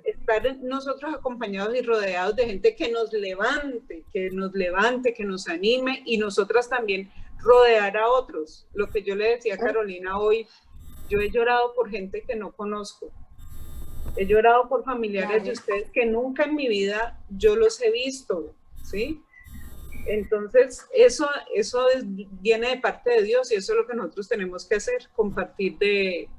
Speaker 12: estar nosotros acompañados y rodeados de gente que nos levante, que nos anime, y nosotras también rodear a otros. Lo que yo le decía a Carolina hoy, yo he llorado por gente que no conozco. He llorado por familiares de ustedes que nunca en mi vida yo los he visto, ¿sí? Entonces, eso viene de parte de Dios, y eso es lo que nosotros tenemos que hacer, compartir de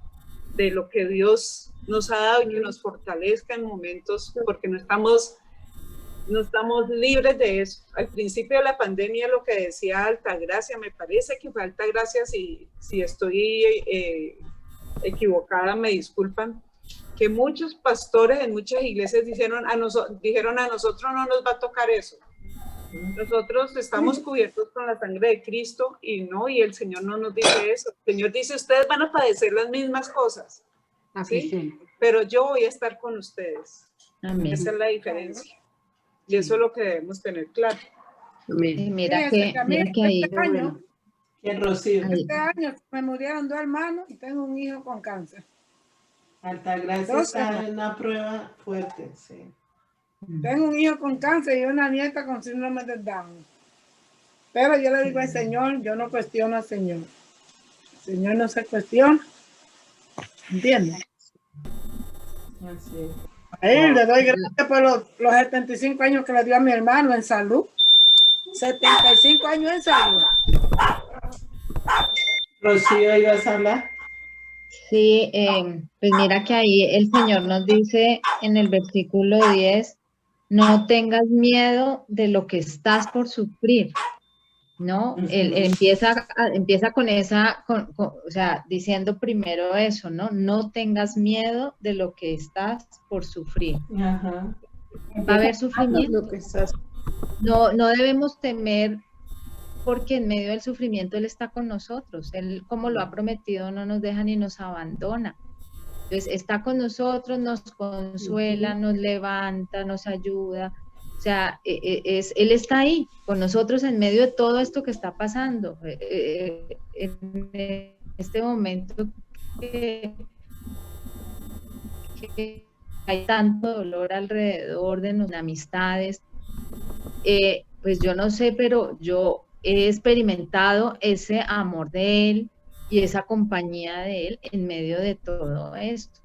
Speaker 12: lo que Dios nos ha dado y que nos fortalezca en momentos, porque no estamos libres de eso. Al principio de la pandemia, lo que decía Altagracia, me parece que fue Altagracia, si estoy equivocada, me disculpan, que muchos pastores en muchas iglesias dijeron a nosotros no nos va a tocar eso. Nosotros estamos cubiertos con la sangre de Cristo, y el Señor no nos dice eso. El Señor dice, ustedes van a padecer las mismas cosas, ¿sí? Pero yo voy a estar con ustedes. Amén. Esa es la diferencia. Y eso es lo que debemos tener claro.
Speaker 5: Mira que ahí...
Speaker 9: Este año me murieron 2 hermanos y tengo un hijo con cáncer.
Speaker 2: Altagracia está en una prueba fuerte, sí.
Speaker 9: Tengo un hijo con cáncer y una nieta con síndrome de Down. Pero yo le digo al Señor, yo no cuestiono al Señor. El Señor no se cuestiona. ¿Entiendes?
Speaker 2: Así.
Speaker 9: A él le doy gracias por los 75 años que le dio a mi hermano en salud. 75 años en salud.
Speaker 2: Rocío, ¿ibas a hablar?
Speaker 5: Sí, pues mira que ahí el Señor nos dice en el versículo 10, no tengas miedo de lo que estás por sufrir, ¿no? Él empieza con esa, o sea, diciendo primero eso, ¿no? No tengas miedo de lo que estás por sufrir.
Speaker 2: Ajá.
Speaker 5: Va a haber sufrimiento. No debemos temer, porque en medio del sufrimiento Él está con nosotros. Él, como lo ha prometido, no nos deja ni nos abandona. Entonces, está con nosotros, nos consuela, nos levanta, nos ayuda. O sea, Él está ahí con nosotros en medio de todo esto que está pasando. En este momento que hay tanto dolor alrededor de nuestras amistades, pues yo no sé, pero yo he experimentado ese amor de Él y esa compañía de Él en medio de todo esto,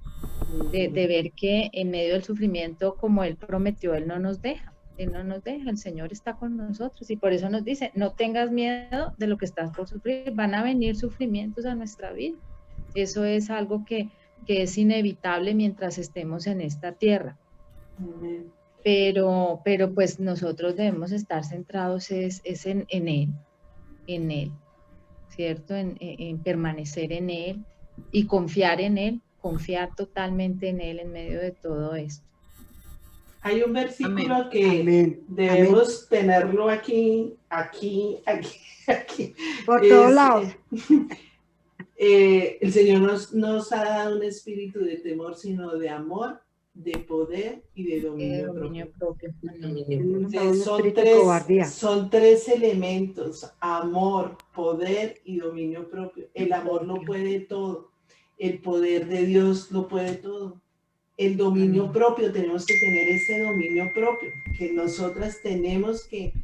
Speaker 5: de ver que en medio del sufrimiento, como Él prometió, Él no nos deja, el Señor está con nosotros, y por eso nos dice, no tengas miedo de lo que estás por sufrir, van a venir sufrimientos a nuestra vida, eso es algo que es inevitable mientras estemos en esta tierra.
Speaker 2: Amén.
Speaker 5: Pero pues nosotros debemos estar centrados en Él, ¿cierto? En permanecer en Él y confiar en Él, confiar totalmente en Él en medio de todo esto.
Speaker 2: Hay un versículo que debemos tenerlo aquí.
Speaker 11: Por todos lados.
Speaker 2: El Señor nos ha dado un espíritu de temor, sino de amor, de poder y de dominio propio. Son tres elementos: amor, poder y dominio propio. El amor lo puede todo, el poder de Dios lo puede todo. El dominio propio, tenemos que tener ese dominio propio, que nosotras tenemos que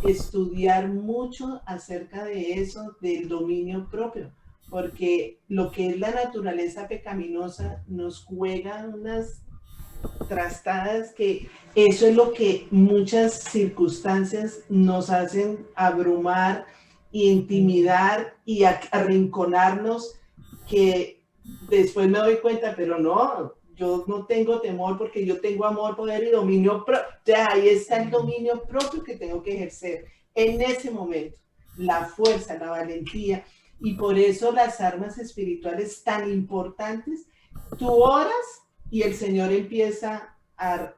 Speaker 2: estudiar mucho acerca de eso, del dominio propio, porque lo que es la naturaleza pecaminosa nos juega unas trastadas, que eso es lo que muchas circunstancias nos hacen abrumar y intimidar y arrinconarnos, que después me doy cuenta, pero no, yo no tengo temor porque yo tengo amor, poder y dominio propio. Ahí está el dominio propio que tengo que ejercer en ese momento, la fuerza, la valentía, y por eso las armas espirituales tan importantes. Tú oras y el Señor empieza a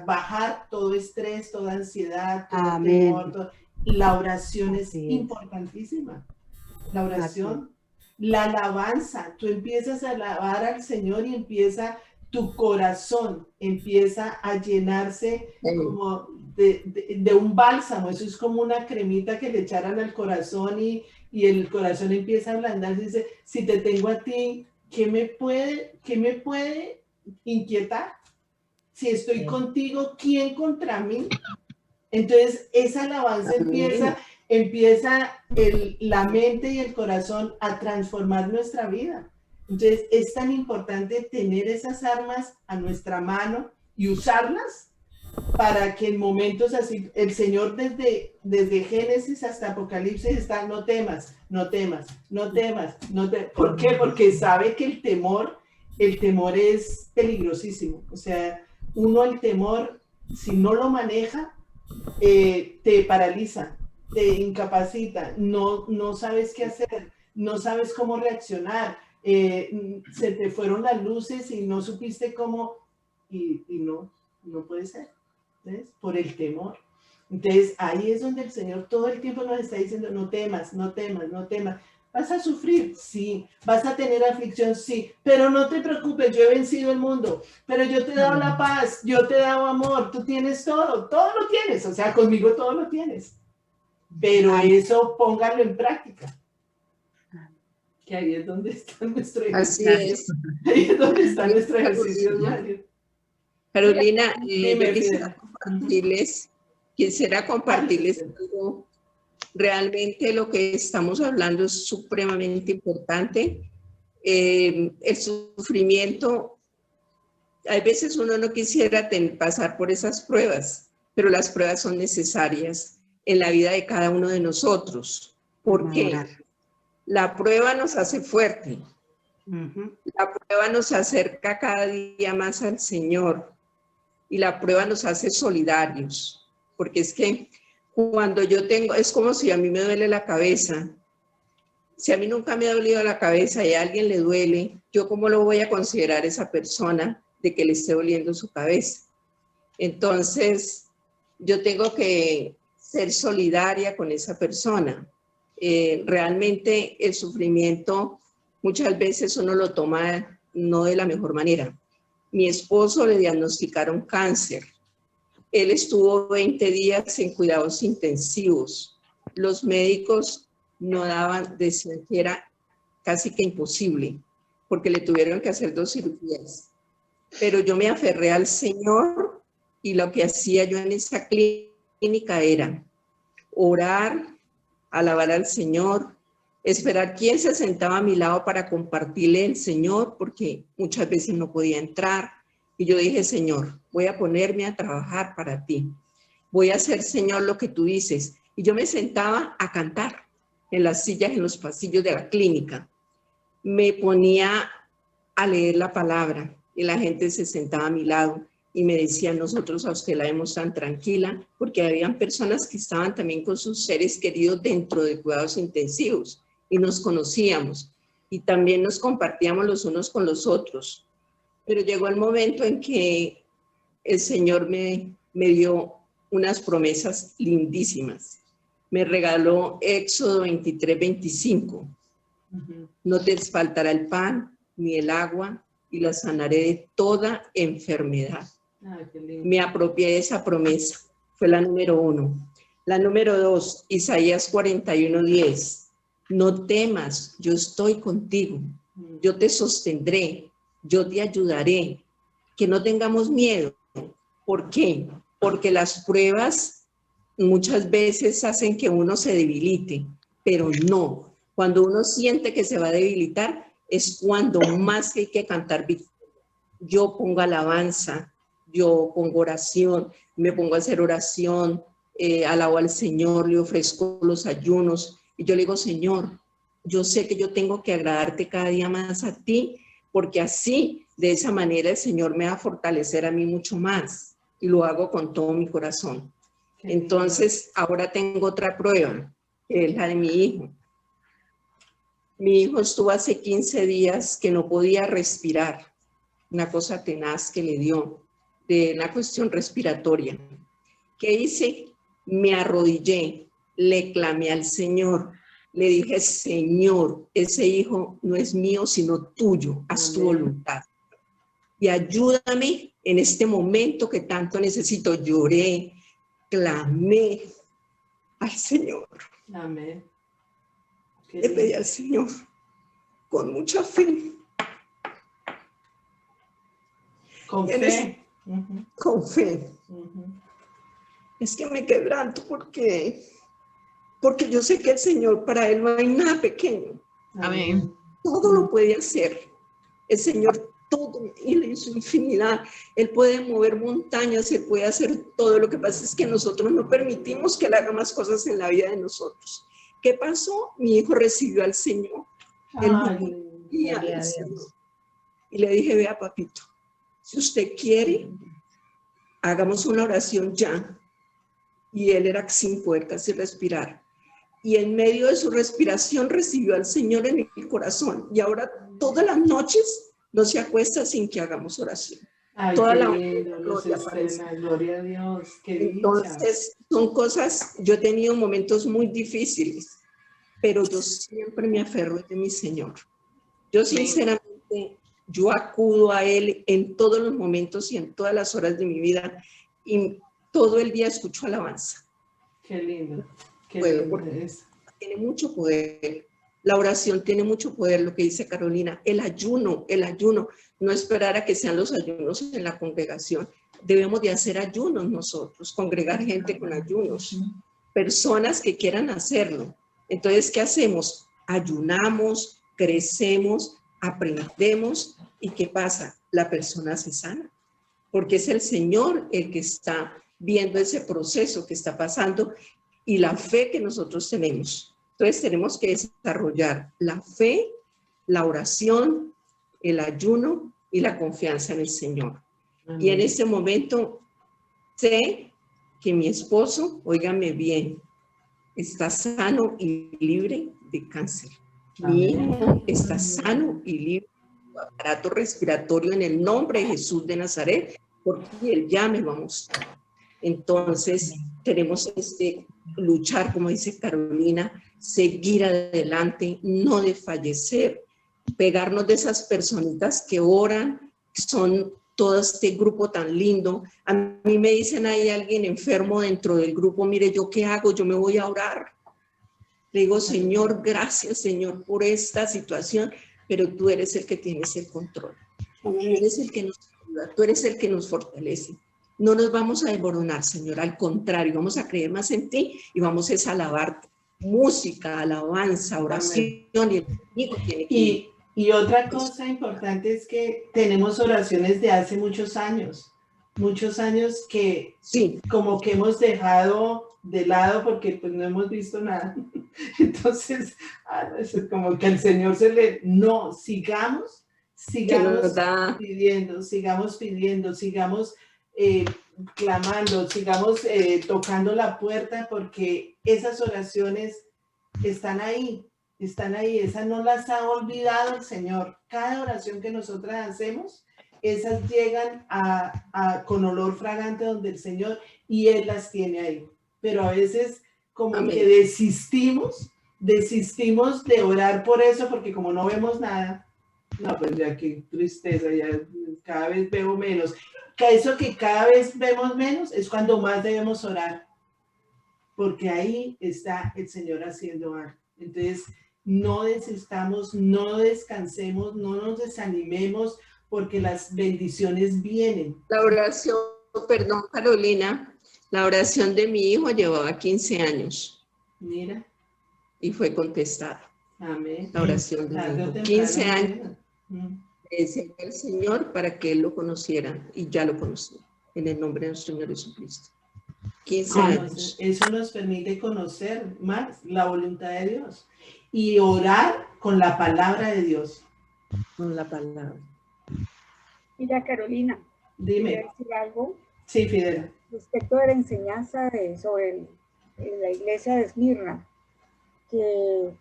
Speaker 2: bajar todo estrés, toda ansiedad, todo temor. La oración es importantísima. La oración, la alabanza. Tú empiezas a alabar al Señor y empieza tu corazón empieza a llenarse como de un bálsamo. Eso es como una cremita que le echaran al corazón y el corazón empieza a ablandarse y dice, si te tengo a ti, ¿qué me puede inquietar? Si estoy contigo, ¿quién contra mí? Entonces, esa alabanza empieza la mente y el corazón a transformar nuestra vida. Entonces, es tan importante tener esas armas a nuestra mano y usarlas para que en momentos así, el Señor desde Génesis hasta Apocalipsis está, no temas, no temas, no temas, no temas. ¿Por qué? Porque sabe que el temor es peligrosísimo. O sea, el temor, si no lo maneja, te paraliza, te incapacita, no sabes qué hacer, no sabes cómo reaccionar, se te fueron las luces y no supiste cómo, y no puede ser, ¿ves? Por el temor. Entonces ahí es donde el Señor todo el tiempo nos está diciendo, no temas, no temas, no temas. ¿Vas a sufrir? Sí. ¿Vas a tener aflicción? Sí. Pero no te preocupes, yo he vencido el mundo. Pero yo te he dado la paz, yo te he dado amor, tú tienes todo lo tienes. O sea, conmigo todo lo tienes. Pero eso póngalo en práctica. Que ahí es donde está nuestro ejercicio.
Speaker 8: Así es.
Speaker 2: Ahí es donde está nuestro ejercicio, Mario.
Speaker 8: Carolina, yo quisiera compartirles algo. Realmente lo que estamos hablando es supremamente importante. El sufrimiento, a veces uno no quisiera pasar por esas pruebas, pero las pruebas son necesarias en la vida de cada uno de nosotros. ¿Por qué? La prueba nos hace fuerte. La prueba nos acerca cada día más al Señor. Y la prueba nos hace solidarios. Porque es que cuando es como si a mí me duele la cabeza. Si a mí nunca me ha dolido la cabeza y a alguien le duele, ¿yo cómo lo voy a considerar esa persona de que le esté doliendo su cabeza? Entonces, yo tengo que ser solidaria con esa persona. Realmente el sufrimiento muchas veces uno lo toma no de la mejor manera. Mi esposo le diagnosticaron cáncer. Él estuvo 20 días en cuidados intensivos. Los médicos decían que era casi que imposible, porque le tuvieron que hacer 2 cirugías. Pero yo me aferré al Señor y lo que hacía yo en esa clínica era orar, alabar al Señor, esperar quién se sentaba a mi lado para compartirle el Señor, porque muchas veces no podía entrar. Y yo dije, Señor, voy a ponerme a trabajar para ti. Voy a hacer, Señor, lo que tú dices. Y yo me sentaba a cantar en las sillas, en los pasillos de la clínica. Me ponía a leer la palabra y la gente se sentaba a mi lado y me decía, nosotros a usted la vemos tan tranquila, porque habían personas que estaban también con sus seres queridos dentro de cuidados intensivos y nos conocíamos y también nos compartíamos los unos con los otros. Pero llegó el momento en que el Señor me dio unas promesas lindísimas. Me regaló Éxodo 23:25. No te faltará el pan ni el agua y la sanaré de toda enfermedad. Me apropié de esa promesa. Fue la número 1. La número 2, Isaías 41:10. No temas, yo estoy contigo. Yo te sostendré. Yo te ayudaré, que no tengamos miedo. ¿Por qué? Porque las pruebas muchas veces hacen que uno se debilite, pero no. Cuando uno siente que se va a debilitar, es cuando más hay que cantar victoria. Yo pongo alabanza, yo pongo oración, me pongo a hacer oración, alabo al Señor, le ofrezco los ayunos, y yo le digo, Señor, yo sé que yo tengo que agradarte cada día más a ti, porque así, de esa manera, el Señor me va a fortalecer a mí mucho más. Y lo hago con todo mi corazón. Entonces, ahora tengo otra prueba, que es la de mi hijo. Mi hijo estuvo hace 15 días que no podía respirar. Una cosa tenaz que le dio, de una cuestión respiratoria. ¿Qué hice? Me arrodillé, le clamé al Señor. Le dije, Señor, ese hijo no es mío, sino tuyo, haz tu voluntad. y ayúdame en este momento que tanto necesito. Lloré, clamé al Señor.
Speaker 2: Amén.
Speaker 8: Le pedí al Señor con mucha fe.
Speaker 2: Con fe.
Speaker 8: Con fe. Es que me quebranto porque yo sé que el Señor, para Él no hay nada pequeño.
Speaker 3: Amén.
Speaker 8: Todo lo puede hacer. El Señor todo, Él en su infinidad. Él puede mover montañas, Él puede hacer todo. Lo que pasa es que nosotros no permitimos que Él haga más cosas en la vida de nosotros. ¿Qué pasó? Mi hijo recibió al Señor. Y le dije, vea, papito, si usted quiere, hagamos una oración ya. Y él era sin poder casi respirar. Y en medio de su respiración recibió al Señor en el corazón. Y ahora todas las noches no se acuesta sin que hagamos oración.
Speaker 2: Ay,
Speaker 8: Toda
Speaker 2: qué
Speaker 8: la
Speaker 2: lindo, gloria a Dios. Qué dicha.
Speaker 8: Entonces, son cosas, yo he tenido momentos muy difíciles, pero yo siempre me aferro de mi Señor. Yo sinceramente, yo acudo a Él en todos los momentos y en todas las horas de mi vida, y todo el día escucho alabanza.
Speaker 2: Qué lindo. Qué
Speaker 8: Puedo,
Speaker 2: lindo
Speaker 8: porque
Speaker 2: es.
Speaker 8: tiene mucho poder. La oración tiene mucho poder, lo que dice Carolina. El ayuno, no esperar a que sean los ayunos en la congregación. Debemos de hacer ayunos nosotros, congregar gente con ayunos, personas que quieran hacerlo. Entonces, ¿qué hacemos? Ayunamos, crecemos, aprendemos, ¿y qué pasa? La persona se sana, porque es el Señor el que está viendo ese proceso que está pasando y la fe que nosotros tenemos. Entonces tenemos que desarrollar la fe, la oración, el ayuno y la confianza en el Señor. Amén. Y en este momento sé que mi esposo, óigame bien, está sano y libre de cáncer. Mi hijo está sano y libre de aparato respiratorio en el nombre de Jesús de Nazaret, porque Él ya me lo ha mostrado. Entonces tenemos luchar, como dice Carolina, seguir adelante, no desfallecer, pegarnos de esas personitas que oran, son todo este grupo tan lindo. A mí me dicen, hay alguien enfermo dentro del grupo, mire, ¿yo qué hago? Yo me voy a orar. Le digo, Señor, gracias, Señor, por esta situación, pero tú eres el que tienes el control. Tú eres el que nos ayuda, tú eres el que nos fortalece. No nos vamos a desboronar, Señor, al contrario, vamos a creer más en ti y vamos a alabarte. Música, alabanza, oración.
Speaker 2: Y otra cosa importante es que tenemos oraciones de hace muchos años que sí, como que hemos dejado de lado porque pues no hemos visto nada. Entonces, es como que al Señor no, sigamos pidiendo, sigamos clamando, sigamos tocando la puerta, porque esas oraciones están ahí, esas no las ha olvidado el Señor. Cada oración que nosotras hacemos, esas llegan con olor fragante donde el Señor, y Él las tiene ahí. Pero a veces como Amén. Que desistimos de orar por eso, porque como no vemos nada, no, pues ya qué tristeza, ya cada vez veo menos. Que eso que cada vez vemos menos es cuando más debemos orar, porque ahí está el Señor haciendo algo. Entonces, no desistamos, no descansemos, no nos desanimemos, porque las bendiciones vienen.
Speaker 8: La oración, perdón, Carolina, la oración de mi hijo llevaba 15 años.
Speaker 2: Mira.
Speaker 8: Y fue contestada.
Speaker 2: Amén.
Speaker 8: La oración de mi hijo. 15 años. Le decía al Señor para que Él lo conociera, y ya lo conocí, en el nombre de nuestro Señor Jesucristo. 15 años.
Speaker 2: Eso nos permite conocer más la voluntad de Dios y orar con la palabra de Dios.
Speaker 8: Con la palabra.
Speaker 7: Mira, Carolina,
Speaker 2: dime.
Speaker 7: ¿quieres decir algo?
Speaker 2: Sí, Fidel.
Speaker 7: Respecto de la enseñanza sobre la iglesia de Esmirna, que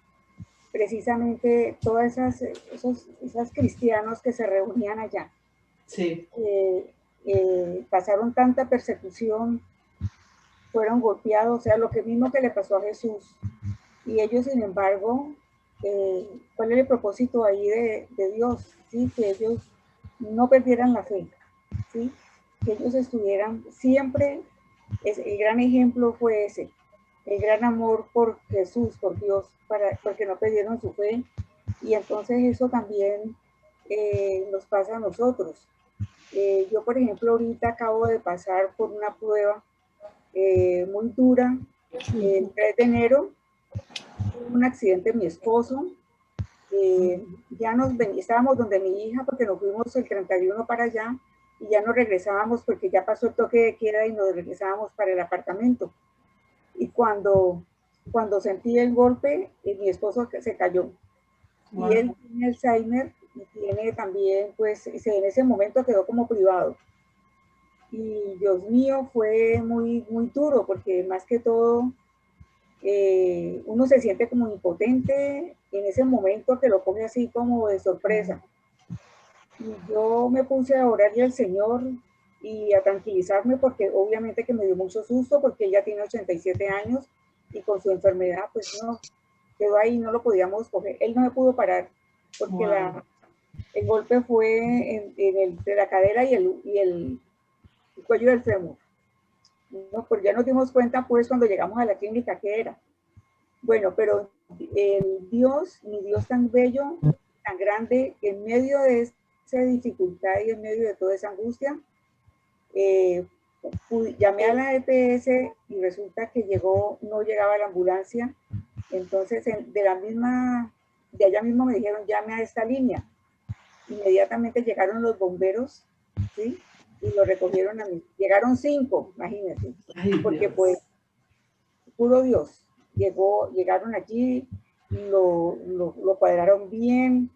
Speaker 7: precisamente todas esas cristianos que se reunían allá,
Speaker 2: sí.
Speaker 7: Pasaron tanta persecución, fueron golpeados, o sea, lo que mismo que le pasó a Jesús. Y ellos, sin embargo, ¿cuál es el propósito ahí de Dios? ¿Sí? Que ellos no perdieran la fe, ¿sí? Que ellos estuvieran siempre, el gran ejemplo fue ese, el gran amor por Jesús, por Dios, porque no perdieron su fe, y entonces eso también nos pasa a nosotros. Yo, por ejemplo, ahorita acabo de pasar por una prueba muy dura. El 3 de enero, un accidente de mi esposo. Ya estábamos donde mi hija porque nos fuimos el 31 para allá y ya nos regresábamos porque ya pasó el toque de queda y nos regresábamos para el apartamento. Y cuando sentí el golpe, mi esposo se cayó. Wow. Y él tiene Alzheimer y tiene también, pues, en ese momento quedó como privado. Y Dios mío, fue muy, muy duro porque más que todo uno se siente como impotente en ese momento que lo coge así como de sorpresa. Y yo me puse a orarle al Señor y a tranquilizarme porque obviamente que me dio mucho susto porque ella tiene 87 años y con su enfermedad pues no, quedó ahí, no lo podíamos coger. Él no me pudo parar porque el golpe fue entre la cadera y el cuello del fémur. No, pues ya nos dimos cuenta pues cuando llegamos a la clínica que era. Bueno, pero mi Dios tan bello, tan grande, en medio de esa dificultad y en medio de toda esa angustia, llamé a la EPS y resulta que no llegaba la ambulancia. Entonces de allá mismo me dijeron llame a esta línea. Inmediatamente llegaron los bomberos, ¿sí? Y lo recogieron a mí. Llegaron 5, imagínense. Ay, porque Dios. Pues, puro Dios. Llegaron allí, lo cuadraron bien.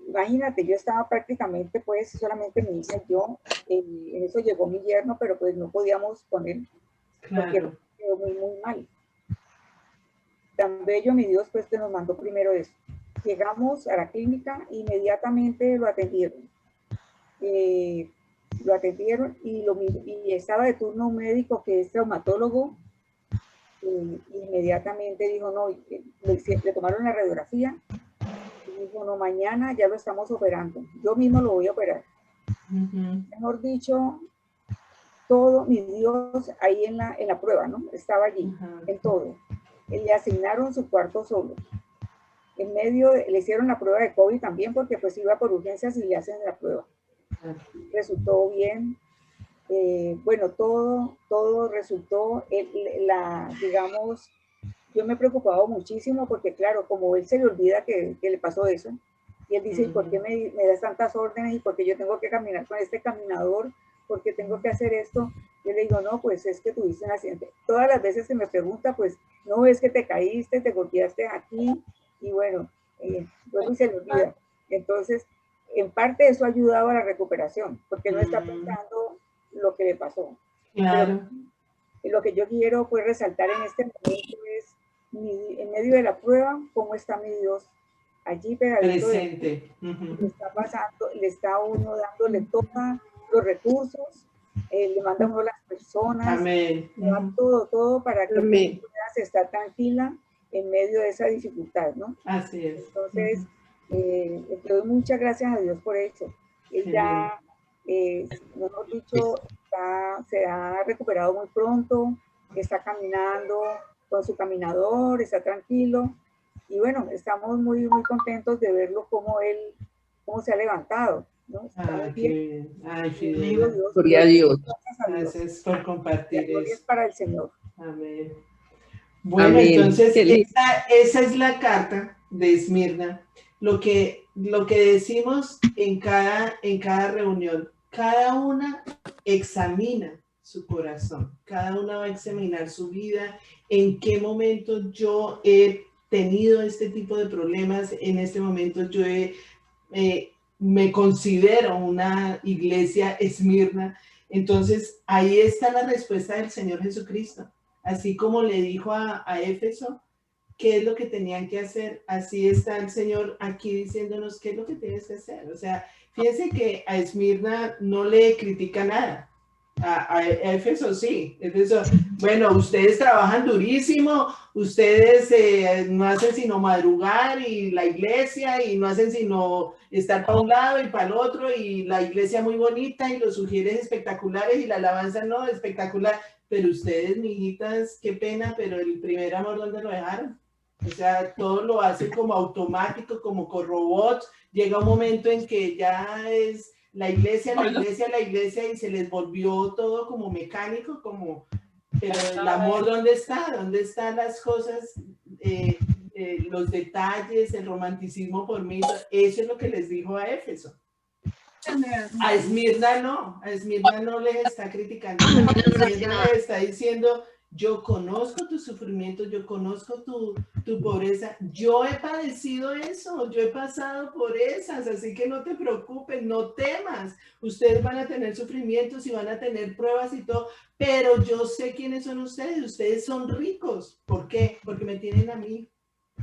Speaker 7: Imagínate, yo estaba prácticamente, pues, solamente mi hija y yo. En eso llegó mi yerno, pero pues no podíamos poner, porque quedó muy, muy mal. Tan bello mi Dios, pues, que nos mandó primero eso. Llegamos a la clínica, inmediatamente lo atendieron. Y estaba de turno un médico que es traumatólogo. Inmediatamente dijo, no, le tomaron la radiografía y dijo, no, mañana ya lo estamos operando, yo mismo lo voy a operar. Mejor dicho, todo, mi Dios, ahí en la prueba, ¿no? Estaba allí, en todo. Le asignaron su cuarto solo. En medio, le hicieron la prueba de COVID también, porque pues iba por urgencias y le hacen la prueba. Resultó bien. Bueno, todo resultó, digamos, yo me he preocupado muchísimo porque claro, como él se le olvida que le pasó eso, y él dice, ¿y por qué me das tantas órdenes? ¿Y por qué yo tengo que caminar con este caminador? ¿Por qué tengo que hacer esto? Yo le digo, no, pues es que tuviste un accidente. Todas las veces que me pregunta, pues, no es que te caíste, te golpeaste aquí, y bueno, luego se le olvida. Entonces, en parte eso ha ayudado a la recuperación, porque no está pensando lo que le pasó. Claro. Pero lo que yo quiero pues resaltar en este momento es, en medio de la prueba, cómo está mi Dios allí pegadito. Presente. Le está pasando, le está uno dándole todos los recursos, le manda uno las personas. Amén. Todo para que puedas estar tranquila en medio de esa dificultad, ¿no? Así es. Entonces, le doy muchas gracias a Dios por eso. Ella, mejor dicho, se ha recuperado muy pronto, está caminando con su caminador, está tranquilo. Y bueno, estamos muy, muy contentos de verlo cómo se ha levantado, ¿no? Ay, qué bien. Ay, Dios.
Speaker 8: Gloria a Dios.
Speaker 2: Gracias por compartir eso.
Speaker 7: Gloria es para el Señor.
Speaker 2: Amén. Bueno,
Speaker 8: Amén.
Speaker 2: entonces esa es la carta de Esmirna. Lo que decimos en cada reunión, cada una examina su corazón, cada una va a examinar su vida, en qué momento yo he tenido este tipo de problemas, en este momento yo me considero una iglesia Esmirna. Entonces ahí está la respuesta del Señor Jesucristo, así como le dijo a Éfeso qué es lo que tenían que hacer, así está el Señor aquí diciéndonos qué es lo que tienes que hacer. O sea, fíjense que a Esmirna no le critica nada, a Éfeso sí, Éfeso, Bueno, ustedes trabajan durísimo, ustedes no hacen sino madrugar y la iglesia y no hacen sino estar para un lado y para el otro y la iglesia muy bonita y los sugieres espectaculares y la alabanza no, espectacular. Pero ustedes, mijitas, qué pena, pero el primer amor, ¿dónde lo dejaron? O sea, todo lo hacen como automático, como con robots. Llega un momento en que ya es la iglesia y se les volvió todo como mecánico, como... Pero el amor, ¿dónde está? ¿Dónde están las cosas, los detalles, el romanticismo por mí? Eso es lo que les dijo a Éfeso. A Esmirna no les está criticando. A Esmirna les está diciendo, yo conozco tus sufrimientos, yo conozco tu pobreza, yo he padecido eso, yo he pasado por esas, así que no te preocupes, no temas. Ustedes van a tener sufrimientos y van a tener pruebas y todo, pero yo sé quiénes son ustedes son ricos. ¿Por qué? Porque me tienen a mí,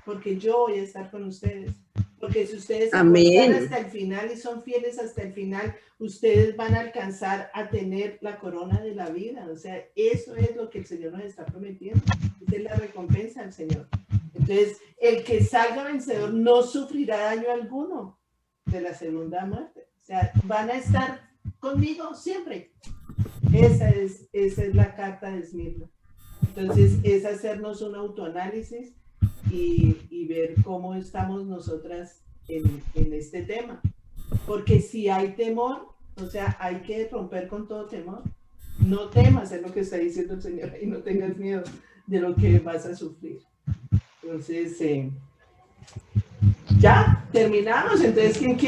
Speaker 2: porque yo voy a estar con ustedes. Porque si ustedes se aguantan hasta el final y son fieles hasta el final, ustedes van a alcanzar a tener la corona de la vida. O sea, eso es lo que el Señor nos está prometiendo. Esa es la recompensa del Señor. Entonces, el que salga vencedor no sufrirá daño alguno de la segunda muerte. O sea, van a estar conmigo siempre. Esa es la carta de Esmirna. Entonces, es hacernos un autoanálisis y ver cómo estamos nosotras en este tema. Porque si hay temor, o sea, hay que romper con todo temor. No temas, es lo que está diciendo el Señor, y no tengas miedo de lo que vas a sufrir. Entonces, ya terminamos. Entonces, ¿quién quiere?